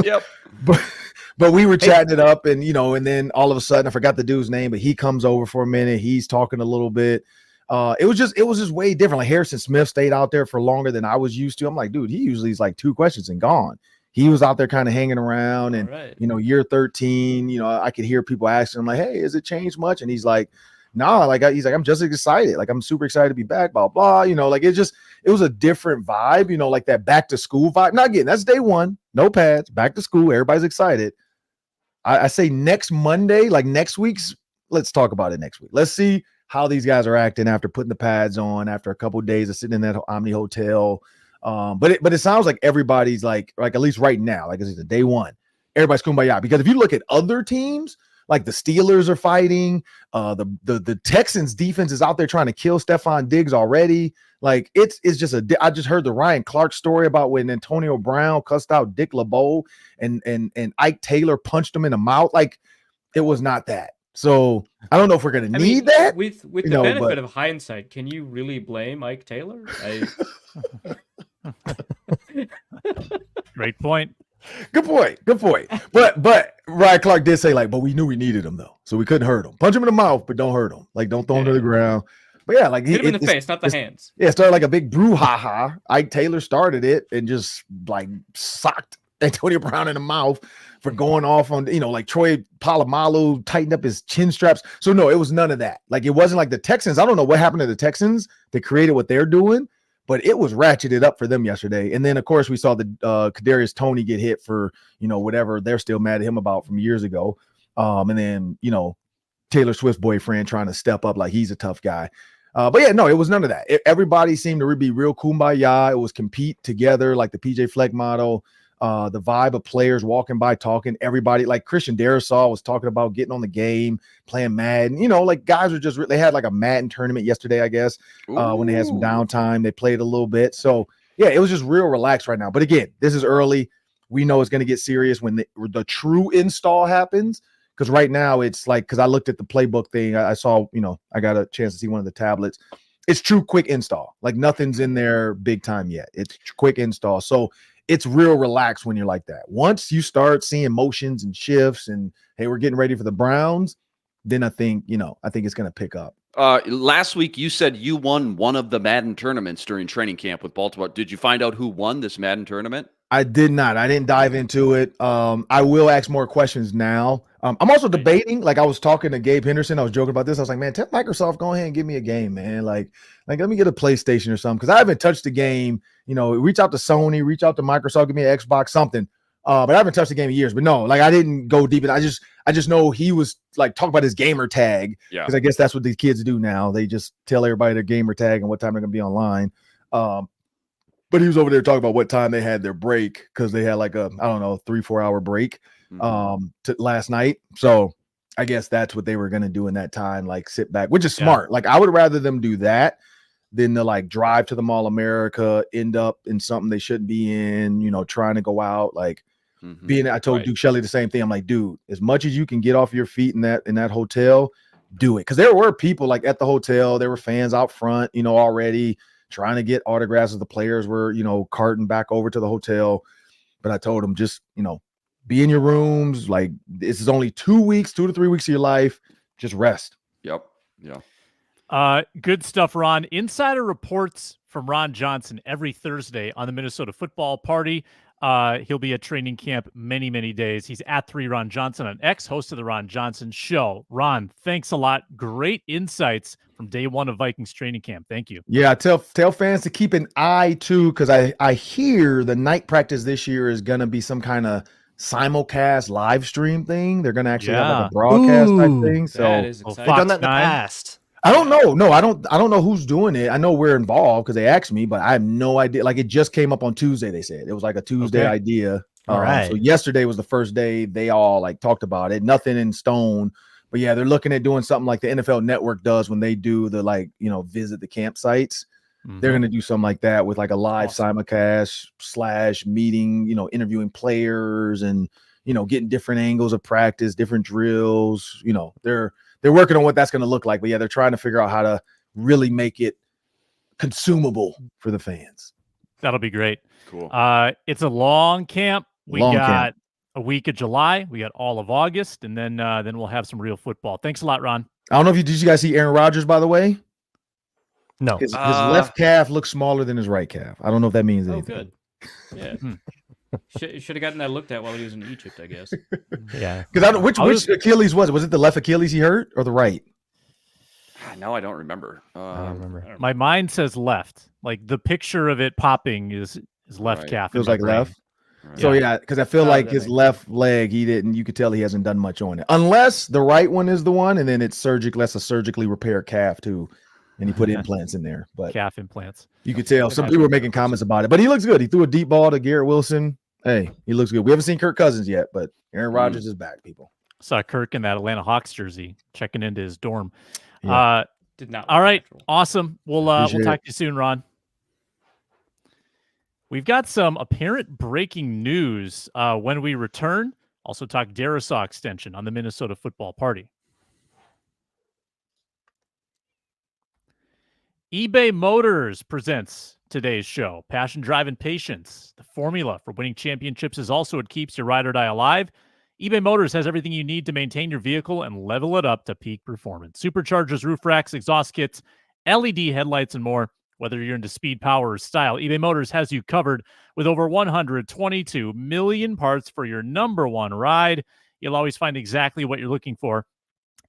Yep.
But we were chatting it up, and you know, and then all of a sudden, I forgot the dude's name, but he comes over for a minute. He's talking a little bit. It was just way different. Like Harrison Smith stayed out there for longer than I was used to. I'm like, dude, he usually is like 2 questions and gone. He was out there kind of hanging around, and you know, year 13, you know, I could hear people asking him like, "Hey, has it changed much?" And he's like, "Nah." Like he's like, "I'm just excited. Like I'm super excited to be back." Blah blah. You know, like it was a different vibe. You know, like that back to school vibe. Now again, that's day one. No pads. Back to school. Everybody's excited. I say next Monday, like next week's. Let's talk about it next week. Let's see how these guys are acting after putting the pads on after a couple of days of sitting in that Omni hotel. But it sounds like everybody's like at least right now, like it's day one, everybody's kumbaya. Because if you look at other teams, like the Steelers are fighting, the Texans defense is out there trying to kill Stephon Diggs already. Like it's just I just heard the Ryan Clark story about when Antonio Brown cussed out Dick LeBeau and Ike Taylor punched him in the mouth. Like it was not that. So I don't know if we're gonna need that.
With the benefit of hindsight, can you really blame Ike Taylor?
Great point.
Good point. But Ryan Clark did say but we knew we needed him though, so we couldn't hurt him. Punch him in the mouth, but don't hurt him. Like don't throw him to the ground. But yeah, like
hit him in the face, not the hands.
Yeah, it started like a big brouhaha. Ike Taylor started it and just like socked Antonio Brown in the mouth for going off on, you know, like Troy Polamalu tightened up his chin straps. So no, it was none of that. Like it wasn't like the Texans. I don't know what happened to the Texans that created what they're doing, but it was ratcheted up for them yesterday. And then of course we saw the Kadarius Toney get hit for, you know, whatever they're still mad at him about from years ago. And then, you know, Taylor Swift's boyfriend trying to step up like he's a tough guy. But yeah, no, it was none of that. Everybody seemed to be real kumbaya. It was compete together, like the PJ Fleck model. The vibe of players walking by, talking, everybody like Christian Darrisaw was talking about getting on the game, playing Madden, you know, like guys were just, they had like a Madden tournament yesterday, I guess, when they had some downtime, they played a little bit. So yeah, it was just real relaxed right now. But again, this is early. We know it's going to get serious when the true install happens. Cause right now it's like, cause I looked at the playbook thing. I saw, you know, I got a chance to see one of the tablets. It's true quick install. Like nothing's in there big time yet. It's quick install. So it's real relaxed when you're like that. Once you start seeing motions and shifts and, hey, we're getting ready for the Browns, then I think it's going to pick up.
Last week, you said you won one of the Madden tournaments during training camp with Baltimore. Did you find out who won this Madden tournament?
I did not. I didn't dive into it. I will ask more questions now. I'm also debating. Like I was talking to Gabe Henderson. I was joking about this. I was like, man, tell Microsoft, go ahead and give me a game, man. Like let me get a PlayStation or something. Cause I haven't touched the game, you know, reach out to Sony, reach out to Microsoft, give me an Xbox, something. But I haven't touched the game in years, but no, like I didn't go deep. And I just know he was like talking about his gamer tag.
Yeah.
Cause I guess that's what these kids do now. They just tell everybody their gamer tag and what time they're going to be online. But he was over there talking about what time they had their break. Cause they had like a, I don't know, 3-4 hour break. To last night. So I guess that's what they were going to do in that time, like sit back, which is smart. Like I would rather them do that than to like drive to the Mall of America, end up in something they shouldn't be in, you know, trying to go out, like I told Duke Shelley the same thing. I'm like, dude, as much as you can get off your feet in that hotel, do it. Because there were people like at the hotel, there were fans out front, already trying to get autographs as the players were, carting back over to the hotel. But I told them just, be in your rooms. Like, this is only 2 weeks, 2 to 3 weeks of your life. Just rest.
Yep. Yeah.
Good stuff, Ron. Insider reports from Ron Johnson every Thursday on the Minnesota Football Party. He'll be at training camp many, many days. He's at 3 Ron Johnson on X, host of the Ron Johnson Show. Ron, thanks a lot. Great insights from day one of Vikings training camp. Thank you.
Yeah, tell fans to keep an eye too, because I hear the night practice this year is gonna be some kind of simulcast live stream thing. They're gonna actually have like a broadcast type thing. So
That is
They've
exciting.
done that in the
9?
past.
I don't know. No, I don't know who's doing it. I know we're involved because they asked me, but I have no idea. Like, it just came up on Tuesday, they said. It was like a Tuesday
Okay.
idea.
All right.
So yesterday was the first day they all like talked about it. Nothing in stone. But yeah, they're looking at doing something like the NFL Network does when they do the visit the campsites. They're going to do something like that with like a live simulcast / meeting, interviewing players and, getting different angles of practice, different drills. They're working on what that's going to look like. But yeah, they're trying to figure out how to really make it consumable for the fans.
That'll be great.
Cool.
It's a long camp. We
Long
got
camp.
a week of July. We got all of August, and then we'll have some real football. Thanks a lot, Ron.
I don't know if did you guys see Aaron Rodgers, by the way?
No.
His left calf looks smaller than his right calf. I don't know if that means
Oh,
anything.
good. Yeah. Should have gotten that looked at while he was in Egypt, I guess.
Yeah.
Because which Achilles was it? Was it the left Achilles he hurt or the right?
Now I don't remember.
I don't remember.
My mind says left. Like the picture of it popping is left
Right.
calf.
Feels
in my
like
brain.
left.
Right.
So yeah, because I feel
Oh,
like
that
his
makes
left leg, you could tell he hasn't done much on it. Unless the right one is the one, and then it's that's a surgically repaired calf too. And he put implants in there. But
Calf implants.
you could tell some people were making comments about it. But he looks good. He threw a deep ball to Garrett Wilson. Hey, he looks good. We haven't seen Kirk Cousins yet, but Aaron Rodgers is back, people.
Saw Kirk in that Atlanta Hawks jersey checking into his dorm.
Yeah.
Did not.
All
look
right.
natural.
Awesome. We'll
Appreciate
talk to you soon, Ron. We've got some apparent breaking news when we return. Also talk Darrisaw extension on the Minnesota Football Party. eBay Motors presents today's show. Passion, drive, and patience. The formula for winning championships is also what keeps your ride or die alive. eBay Motors has everything you need to maintain your vehicle and level it up to peak performance. Superchargers, roof racks, exhaust kits, LED headlights, and more. Whether you're into speed, power, or style, eBay Motors has you covered with over 122 million parts for your number one ride. You'll always find exactly what you're looking for.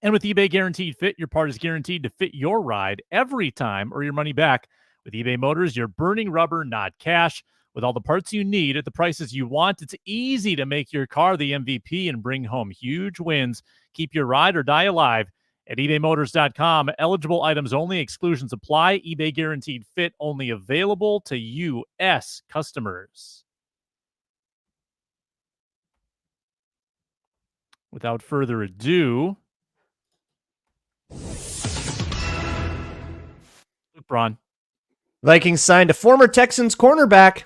And with eBay Guaranteed Fit, your part is guaranteed to fit your ride every time or your money back. With eBay Motors, you're burning rubber, not cash. With all the parts you need at the prices you want, it's easy to make your car the MVP and bring home huge wins. Keep your ride or die alive at ebaymotors.com. Eligible items only. Exclusions apply. eBay Guaranteed Fit only available to U.S. customers. Without further ado, Braun.
Vikings signed a former Texans cornerback.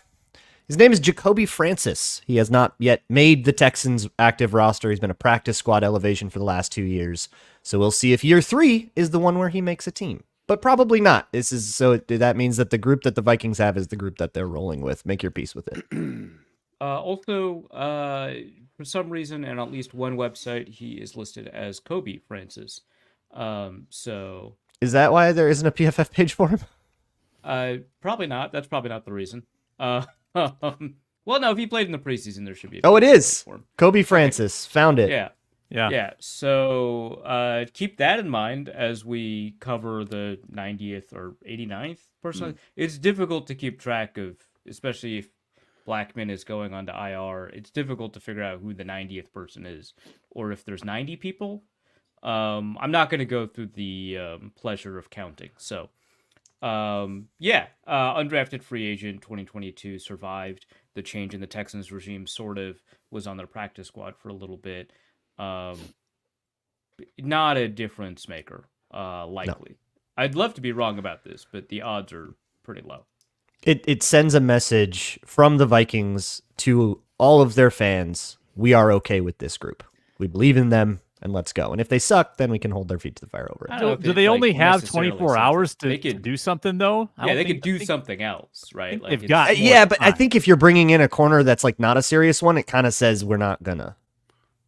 His name is Jacoby Francis. He has not yet made the Texans active roster. He's been a practice squad elevation for the last 2 years. So we'll see if year 3 is the one where he makes a team. But probably not. That means that the group that the Vikings have is the group that they're rolling with. Make your peace with it.
Also, for some reason, and at least one website, he is listed as Kobe Francis. So
Is that why there isn't a PFF page for him?
probably not. That's probably not the reason. Well, no, if he played in the preseason, there should be.
Oh, it
page
is.
for him.
Kobe Francis. Found it.
Yeah.
Yeah.
Yeah. So keep that in mind as we cover the 90th or 89th person. It's difficult to keep track of, especially if Blackmon is going on to IR. It's difficult to figure out who the 90th person is, or if there's 90 people. I'm not going to go through the pleasure of counting. So, undrafted free agent 2022 survived the change in the Texans regime, sort of was on their practice squad for a little bit. Not a difference maker, likely. No. I'd love to be wrong about this, but the odds are pretty low.
It sends a message from the Vikings to all of their fans. We are okay with this group. We believe in them. and let's go. And if they suck, then we can hold their feet to the fire over
I
it.
don't know if
Do
it,
they
like,
only have
necessarily
24
says
hours
it.
to,
They
to
could,
do something, though? I
yeah,
don't
they
think-
could do
I think
something else, right?
think
Like
they've
it's
got
more
Yeah, but I
time.
think if you're bringing in a corner that's like not a serious one, it kind of says we're not gonna.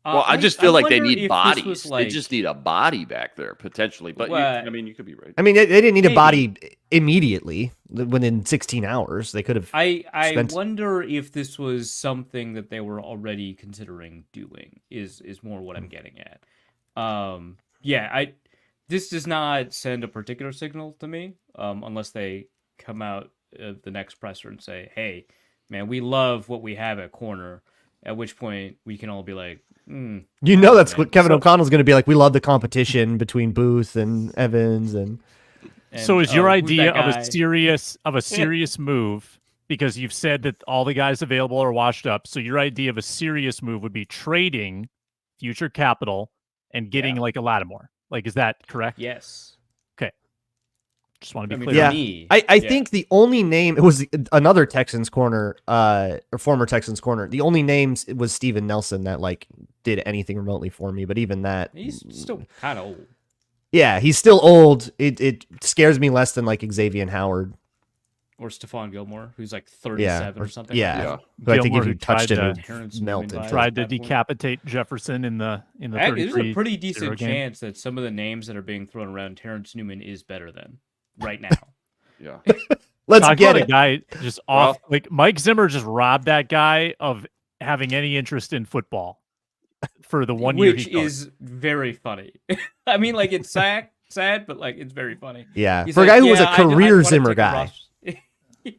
Well, I just feel like they
wonder
need
if this
bodies.
was,
They
like,
just need a body back there potentially. But
Well,
I mean, you could be right.
I mean, they didn't need a
Maybe.
body immediately within 16 hours. They could have.
I
spent-
wonder if this was something that they were already considering doing. Is more what I'm getting at. Yeah, this does not send a particular signal to me, unless they come out of the next presser and say, "Hey, man, we love what we have at corner." At which point we can all be like,
You know, that's
man.
what Kevin
So-
O'Connell's going to be like. We love the competition between Booth and Evans, and
So is
and,
your
who's
idea
that
of
guy?
a serious move, because you've said that all the guys available are washed up, so your idea of a serious move would be trading future capital and getting like a Lattimore. Like, is that correct?
Yes.
Just want to
I
be
mean,
clear.
for
Yeah.
me,
I think the only name, it was another Texans corner, or former Texans corner. The only names was Steven Nelson that like did anything remotely for me. But even that,
he's still kind of old.
yeah, he's still old. It scares me less than like Xavier Howard.
Or Stephon Gilmore, who's like 37 or something.
Yeah,
Yeah.
who I think
Gilmore,
if
who
you touched
tried
him,
to-
he'd
Terrence
melted.
Newman
Tried to
that point.
decapitate Jefferson in the
There's
33
a pretty
0
decent
game.
chance that some of the names that are being thrown around, Terrence Newman is better than right now.
Yeah.
Let's
Talk
get
about a
it.
guy just off. Like Mike Zimmer just robbed that guy of having any interest in football for the 1 year
Which
he coached.
is very funny. I mean, like, it's sad, but like it's very funny.
Yeah,
He's
for a
like,
guy who was a
"Yeah, I
career
wanna
Zimmer
take a
guy.
roster-"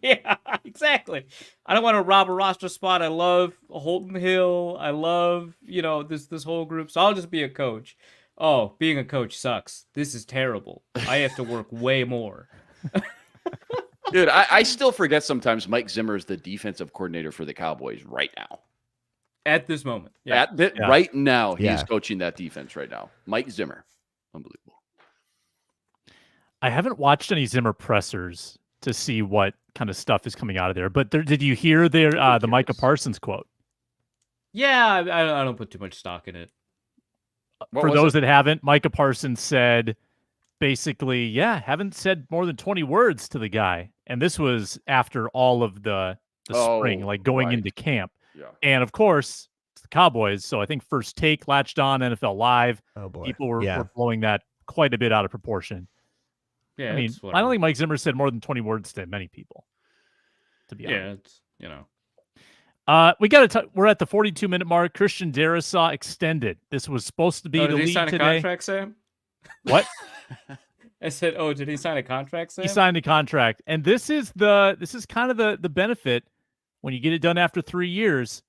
Yeah, exactly. I don't want to rob a roster spot. I love Holton Hill. I love, this whole group. So I'll just be a coach. Oh, being a coach sucks. This is terrible. I have to work way more.
Dude, I still forget sometimes Mike Zimmer is the defensive coordinator for the Cowboys right now.
At this moment. Yeah.
Right now, he is
Yeah.
coaching that defense right now. Mike Zimmer. Unbelievable.
I haven't watched any Zimmer pressers to see what kind of stuff is coming out of there. But did you hear the Micah Parsons quote?
Yeah, I don't put too much stock in it.
What
For
was
those
it?
that haven't, Micah Parsons said basically, haven't said more than 20 words to the guy. And this was after all of the spring, like going
right.
into camp.
Yeah.
And of course, it's the Cowboys. So I think First Take latched on NFL Live.
Oh boy,
People were
yeah.
blowing that quite a bit out of proportion.
Yeah,
I mean,
it's
I don't
whatever.
think Mike Zimmer said more than 20 words to many people, to be honest.
Yeah, it's,
We got to. We're at the 42-minute mark. Christian Darrisaw extended. This was supposed to be
Oh,
the
did he
lead
sign a
today.
contract, Sam?
What?
I said, oh, did he sign a contract, Sam?
He signed a contract, and this is kind of the benefit when you get it done after 3 years.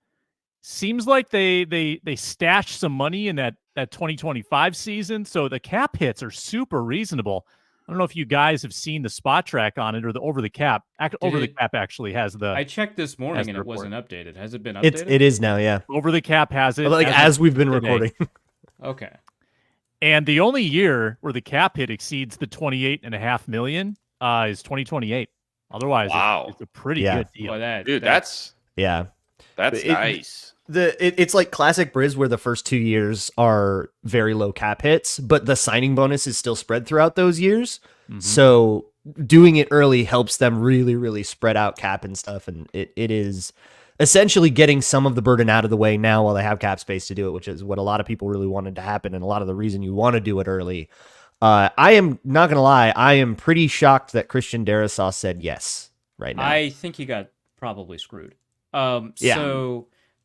Seems like they stashed some money in that 2025 season, so the cap hits are super reasonable. I don't know if you guys have seen the spot track on it or the over the cap. Over the cap actually has the
I checked this morning
has
and
the
it wasn't updated. Has it been updated?
It is now, yeah.
over the cap has it
Like
of
as we've been
today.
recording.
Okay.
And the only year where the cap hit exceeds the 28.5 million is 2028. Otherwise,
Wow.
it's a pretty
Yeah.
good deal.
Well,
Dude, that's
Yeah. It-
nice.
It's like classic Briz where the first 2 years are very low cap hits, but the signing bonus is still spread throughout those years.
Mhm.
So doing it early helps them really, really spread out cap and stuff. And it is essentially getting some of the burden out of the way now while they have cap space to do it, which is what a lot of people really wanted to happen. And a lot of the reason you want to do it early. I am not going to lie. I am pretty shocked that Christian Darrisaw said yes right now.
I think he got probably screwed.
Yeah.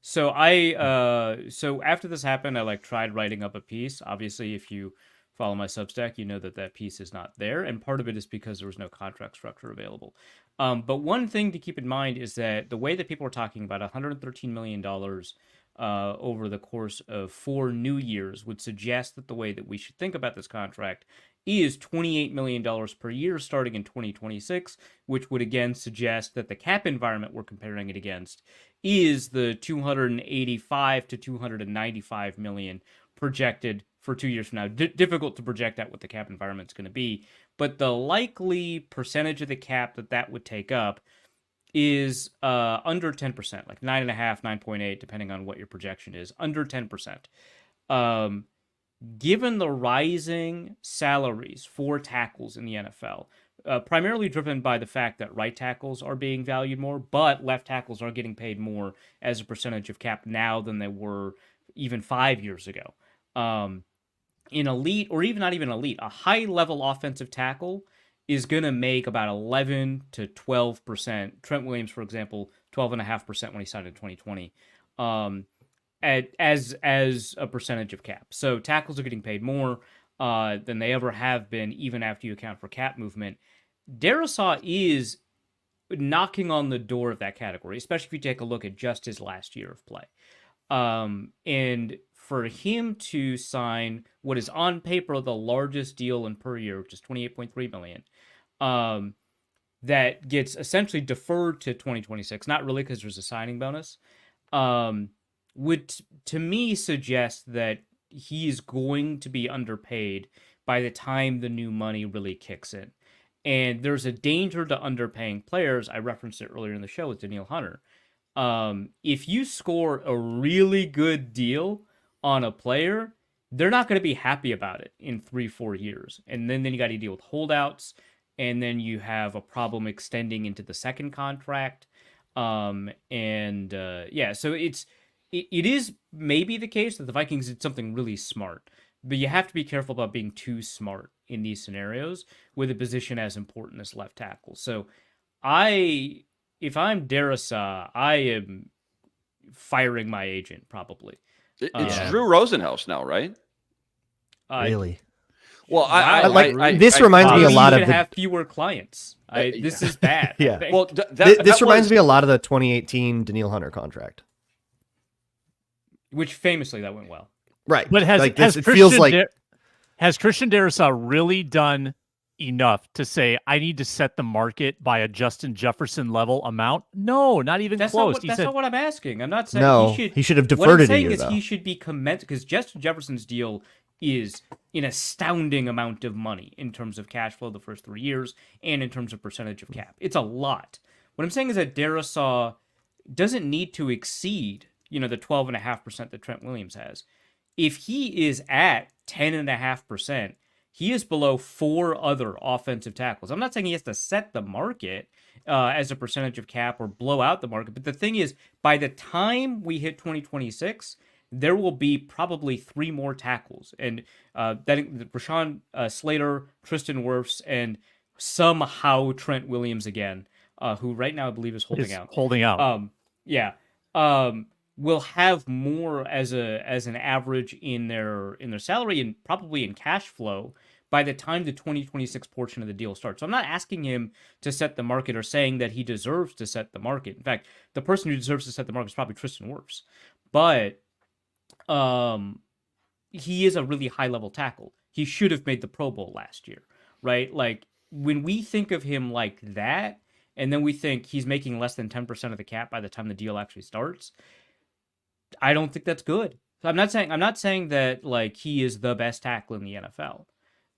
So after this happened, I tried writing up a piece. Obviously, if you follow my Substack, you know that piece is not there, and part of it is because there was no contract structure available. But one thing to keep in mind is that the way that people are talking about $113 million over the course of 4 new years would suggest that the way that we should think about this contract is $28 million per year starting in 2026, which would again suggest that the cap environment we're comparing it against is the 285 to 295 million projected for 2 years from now. Difficult to project out what the cap environment's going to be, but the likely percentage of the cap that would take up is under 10%, like 9.5, 9.8, depending on what your projection is, under 10%. given the rising salaries for tackles in the NFL, primarily driven by the fact that right tackles are being valued more, but left tackles are getting paid more as a percentage of cap now than they were even 5 years ago. In elite, or even not even elite, a high-level offensive tackle is going to make about 11 to 12%. Trent Williams, for example, 12.5% when he signed in 2020, as a percentage of cap. So tackles are getting paid more than they ever have been, even after you account for cap movement. Darrisaw is knocking on the door of that category, especially if you take a look at just his last year of play. And for him to sign what is on paper the largest deal in per year, which is $28.3 million, that gets essentially deferred to 2026, not really because there's a signing bonus, would to me suggest that he is going to be underpaid by the time the new money really kicks in. And there's a danger to underpaying players. I referenced it earlier in the show with Danielle Hunter. If you score a really good deal on a player, they're not going to be happy about it in 3-4 years. And then you got to deal with holdouts, and then you have a problem extending into the second contract. So it is maybe the case that the Vikings did something really smart, but you have to be careful about being too smart in these scenarios with a position as important as left tackle. So if I'm Darrisaw, I am firing my agent probably.
It's Drew Rosenhaus now, right?
Really?
Well,
this reminds me a lot of
have fewer clients. This is bad.
Yeah.
Well,
this reminds me a lot of the 2018 Danielle Hunter contract,
which famously that went well.
Right.
But has Christian Darrisaw really done enough to say I need to set the market by a Justin Jefferson level amount? No, not even close.
That's not what I'm asking. I'm not saying
he should have deferred it a year.
What I'm saying is he should be commensurate, because Justin Jefferson's deal is an astounding amount of money in terms of cash flow the first 3 years and in terms of percentage of cap. It's a lot. What I'm saying is that Darrisaw doesn't need to exceed, the 12.5% that Trent Williams has. If he is at 10.5%, he is below 4 other offensive tackles. I'm not saying he has to set the market as a percentage of cap or blow out the market, but the thing is, by the time we hit 2026, there will be probably 3 more tackles, and that Rashawn Slater, Tristan Wirfs, and somehow Trent Williams again, who right now I believe is holding out. Will have more as an average in their salary and probably in cash flow by the time the 2026 portion of the deal starts. So I'm not asking him to set the market or saying that he deserves to set the market. In fact, the person who deserves to set the market is probably Tristan Wirfs. But he is a really high-level tackle. He should have made the Pro Bowl last year, right? Like, when we think of him like that, and then we think he's making less than 10% of the cap by the time the deal actually starts, I don't think that's good. So I'm not saying that like he is the best tackle in the NFL.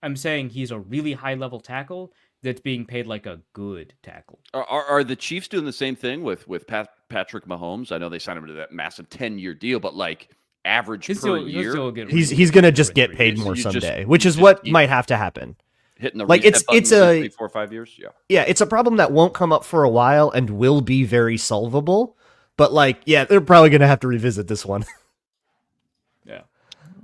I'm saying he's a really high-level tackle that's being paid like a good tackle.
Are the Chiefs doing the same thing with Patrick Mahomes? I know they signed him to that massive 10-year deal, but like average per year,
he's going to just get paid more someday, which is what might have to happen.
Hitting the
like it's a
3, 4, 5 years.
Yeah, it's a problem that won't come up for a while and will be very solvable. But like, yeah, they're probably going to have to revisit this one.
Yeah.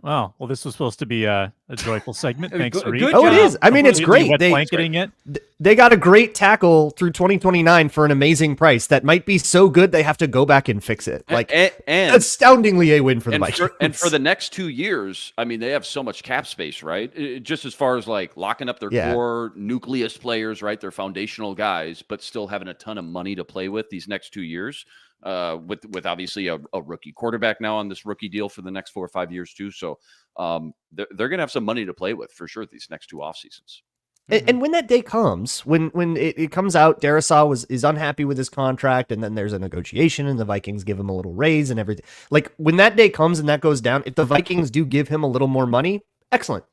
Well, this was supposed to be a joyful segment. Thanks, Reed.
Oh, it is. I mean, it's great. They got a great tackle through 2029 for an amazing price. That might be so good they have to go back and fix it. Like, and astoundingly a win for the Vikings.
And for the next 2 years, I mean, they have so much cap space, right? Just as far as like locking up their core nucleus players, right? Their foundational guys, but still having a ton of money to play with these next 2 years. With obviously a rookie quarterback now on this rookie deal for the next 4 or 5 years too. So they're going to have some money to play with for sure these next 2 off seasons.
And when that day comes, when it comes out, Darrisaw is unhappy with his contract, and then there's a negotiation, and the Vikings give him a little raise and everything. Like when that day comes and that goes down, if the Vikings do give him a little more money, excellent.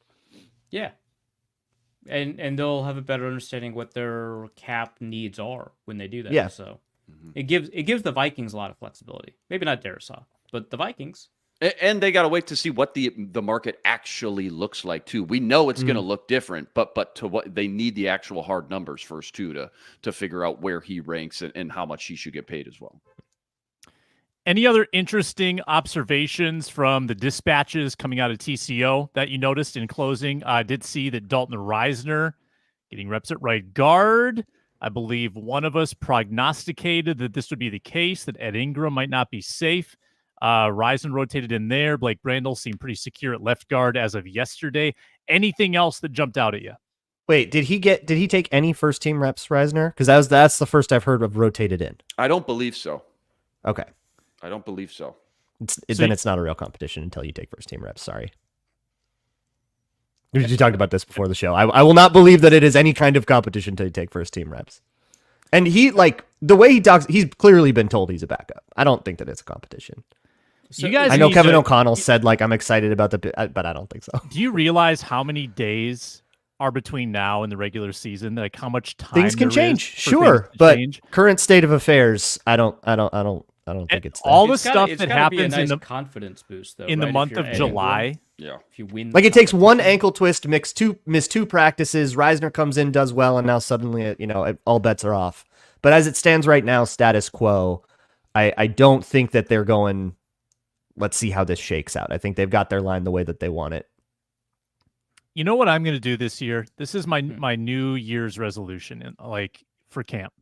Yeah. And they'll have a better understanding what their cap needs are when they do that.
Yeah.
So it gives the Vikings a lot of flexibility. Maybe not Darrisaw, but the Vikings.
And they got to wait to see what the market actually looks like too. We know it's going to look different, but to what they need the actual hard numbers first too to figure out where he ranks and how much he should get paid as well.
Any other interesting observations from the dispatches coming out of TCO that you noticed in closing? I did see that Dalton Reisner getting reps at right guard. I believe one of us prognosticated that this would be the case, that Ed Ingram might not be safe. Reisner rotated in there. Blake Brandel seemed pretty secure at left guard as of yesterday. Anything else that jumped out at you?
Wait, did he take any first team reps, Reisner? Because that's the first I've heard of rotated in.
I don't believe so.
Okay.
I don't believe so.
Then it's not a real competition until you take first team reps. Sorry. You talked about this before the show. I will not believe that it is any kind of competition until you take first team reps. And he, like, the way he talks, he's clearly been told he's a backup. I don't think that it's a competition.
So you guys,
I know Kevin O'Connell said, like, I'm excited about but I don't think so.
Do you realize how many days are between now and the regular season? Like how much time
things can
there
change,
is for
sure,
things to
but
change?
Current state of affairs, I don't think it's
all the
It's gotta-
stuff
it's
that
gotta be a
happens
nice
in the
confidence boost, though,
in the
right? If
month
you're
of
Ed
July.
Ingram,
Yeah.
if you win,
like
the
it takes one
competition.
ankle twist, miss two practices. Reisner comes in, does well, and now suddenly, all bets are off. But as it stands right now, status quo. I don't think that they're going. Let's see how this shakes out. I think they've got their line the way that they want it.
You know what I'm going to do this year? This is my New Year's resolution, like for camp.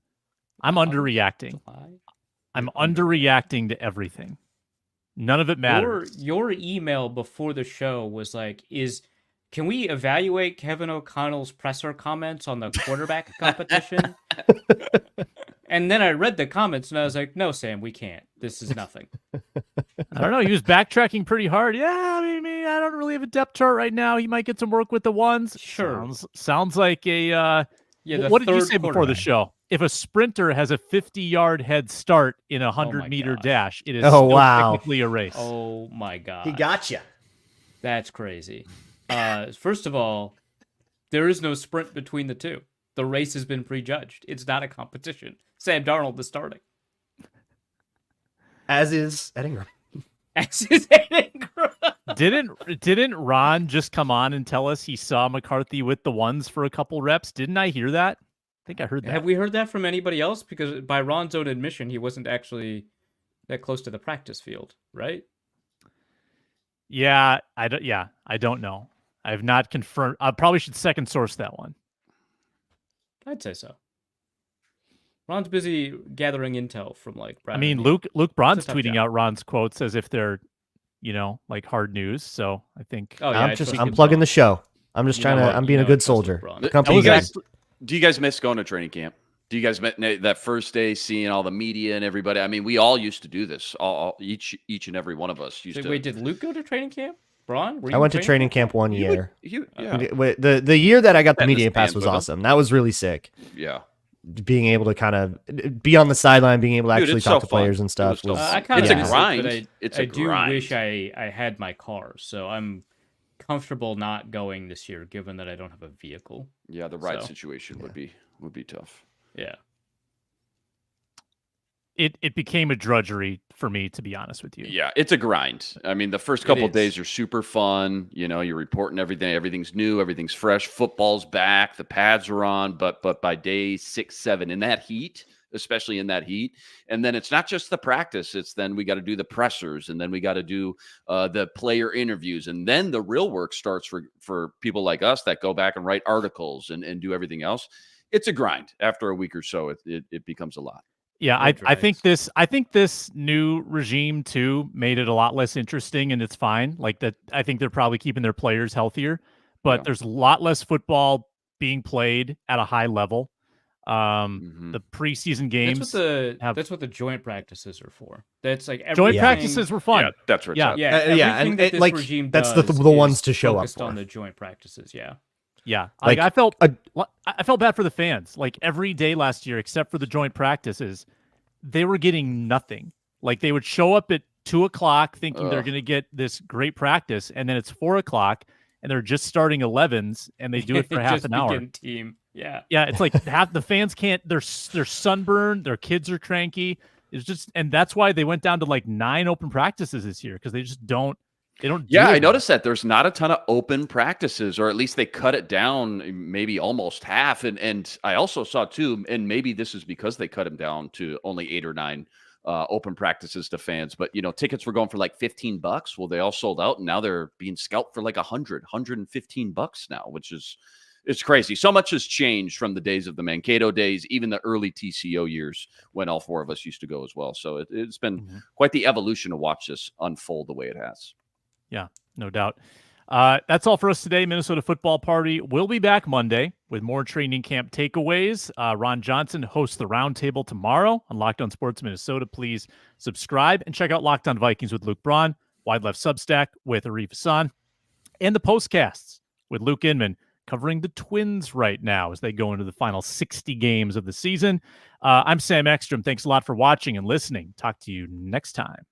I'm underreacting.
July?
I'm underreacting to everything. None of it matters.
Your email before the show was like, can we evaluate Kevin O'Connell's presser comments on the quarterback competition? And then I read the comments and I was like, no, Sam, we can't. This is nothing.
I don't know. He was backtracking pretty hard. Yeah, I mean, I don't really have a depth chart right now. He might get some work with the ones.
Sure.
Sounds like a.
The
what did you
third
say before the
quarterback.
show? If a sprinter has a 50-yard head start in a 100-meter
gosh.
dash, it is
Oh,
still
wow.
technically a race.
Oh my god.
gotcha.
That's crazy. First of all, there is no sprint between the two. The race has been prejudged. It's not a competition. Sam Darnold is starting.
As is Ed Ingram.
As is Ed Ingram.
Didn't Ron just come on and tell us he saw McCarthy with the ones for a couple reps? Didn't I hear that? I think I heard that.
Have we heard that from anybody else? Because by Ron's own admission, he wasn't actually that close to the practice field, right?
Yeah, I don't know. I have not confirmed. I probably should second source that one.
I'd say so. Ron's busy gathering intel from like.
I mean,
Brad.
Luke Braun's
It's a tough
tweeting
job.
out Ron's quotes as if they're, like hard news. So I think
Oh, yeah, I
I'm
trust
I'm
you,
plugging
Braun.
the show. I'm just
You
trying
know
to.
what?
I'm
You
being
know
a
I
good
trust
soldier.
Braun.
The
That
company
was
guys.
Do you guys miss going to training camp? Do you guys that first day seeing all the media and everybody? I mean, we all used to do this. Each and every one of us used to.
Wait, did Luke go to training camp? Braun? Were you
I
in
went to training camp one
You would-
year.
yeah,
The year that I got the
And the
media pass
stands
was
with 'em.
awesome. That was really sick.
yeah.
Being able to kind of be on the sideline, being able to
Dude,
actually
it's
talk
so
to
fun.
players and
It
stuff.
was so
was-
fun.
I kind
It's
of
a
miss
grind.
It, but
It's
I
a
do
grind.
wish I had my car, so I'm comfortable not going this year, given that I don't have a vehicle.
Yeah, the ride
So,
situation would be tough.
Yeah.
it became a drudgery for me, to be honest with you.
Yeah, it's a grind. I mean, the first couple
is.
days are super fun. You're reporting everything. Everything's new. Everything's fresh. Football's back. The pads are on. But by day 6, 7, in that heat, especially in that heat, and then it's not just the practice. It's then we got to do the pressers, and then we got to do the player interviews, and then the real work starts for people like us that go back and write articles and do everything else. It's a grind. After a week or so, it becomes a lot.
Yeah,
It
I think
drags.
this new regime too made it a lot less interesting, and it's fine. Like that, I think they're probably keeping their players healthier, but
Yeah.
there's a lot less football being played at a high level. The preseason games,
That's what the joint practices are for. That's like
joint
everything-
practices were fun.
Yeah, that's right.
Yeah.
Yeah,
yeah,
everything
and
that this
like,
regime
that's
does
the
is
ones to show up
focused
for.
on the joint practices. Yeah.
Yeah,
Like,
I felt bad for the fans. Like every day last year, except for the joint practices, they were getting nothing. Like they would show up at 2:00 thinking they're
Ugh.
going to get this great practice, and then it's 4:00 and they're just starting 11s, and they do it for half
Just
an hour.
begin Team. Yeah.
Yeah, it's like half the fans can't. They're sunburned. Their kids are cranky. It's just, and that's why they went down to like 9 open practices this year, because they just don't. They don't.
Yeah,
do
I
it
noticed that there's not a ton of open practices, or at least they cut it down maybe almost half. And I also saw too, and maybe this is because they cut them down to only 8 or 9 open practices to fans. But tickets were going for like $15. Well, they all sold out, and now they're being scalped for like $115 now, which is it's crazy. So much has changed from the days of the Mankato days, even the early TCO years when all 4 of us used to go as well. So it's been quite the evolution to watch this unfold the way it has.
Yeah, no doubt. That's all for us today. Minnesota Football Party will be back Monday with more training camp takeaways. Ron Johnson hosts the roundtable tomorrow on Locked On Sports Minnesota. Please subscribe and check out Locked On Vikings with Luke Braun, Wide Left Substack with Arif Hassan, and the postcasts with Luke Inman covering the Twins right now as they go into the final 60 games of the season. I'm Sam Ekstrom. Thanks a lot for watching and listening. Talk to you next time.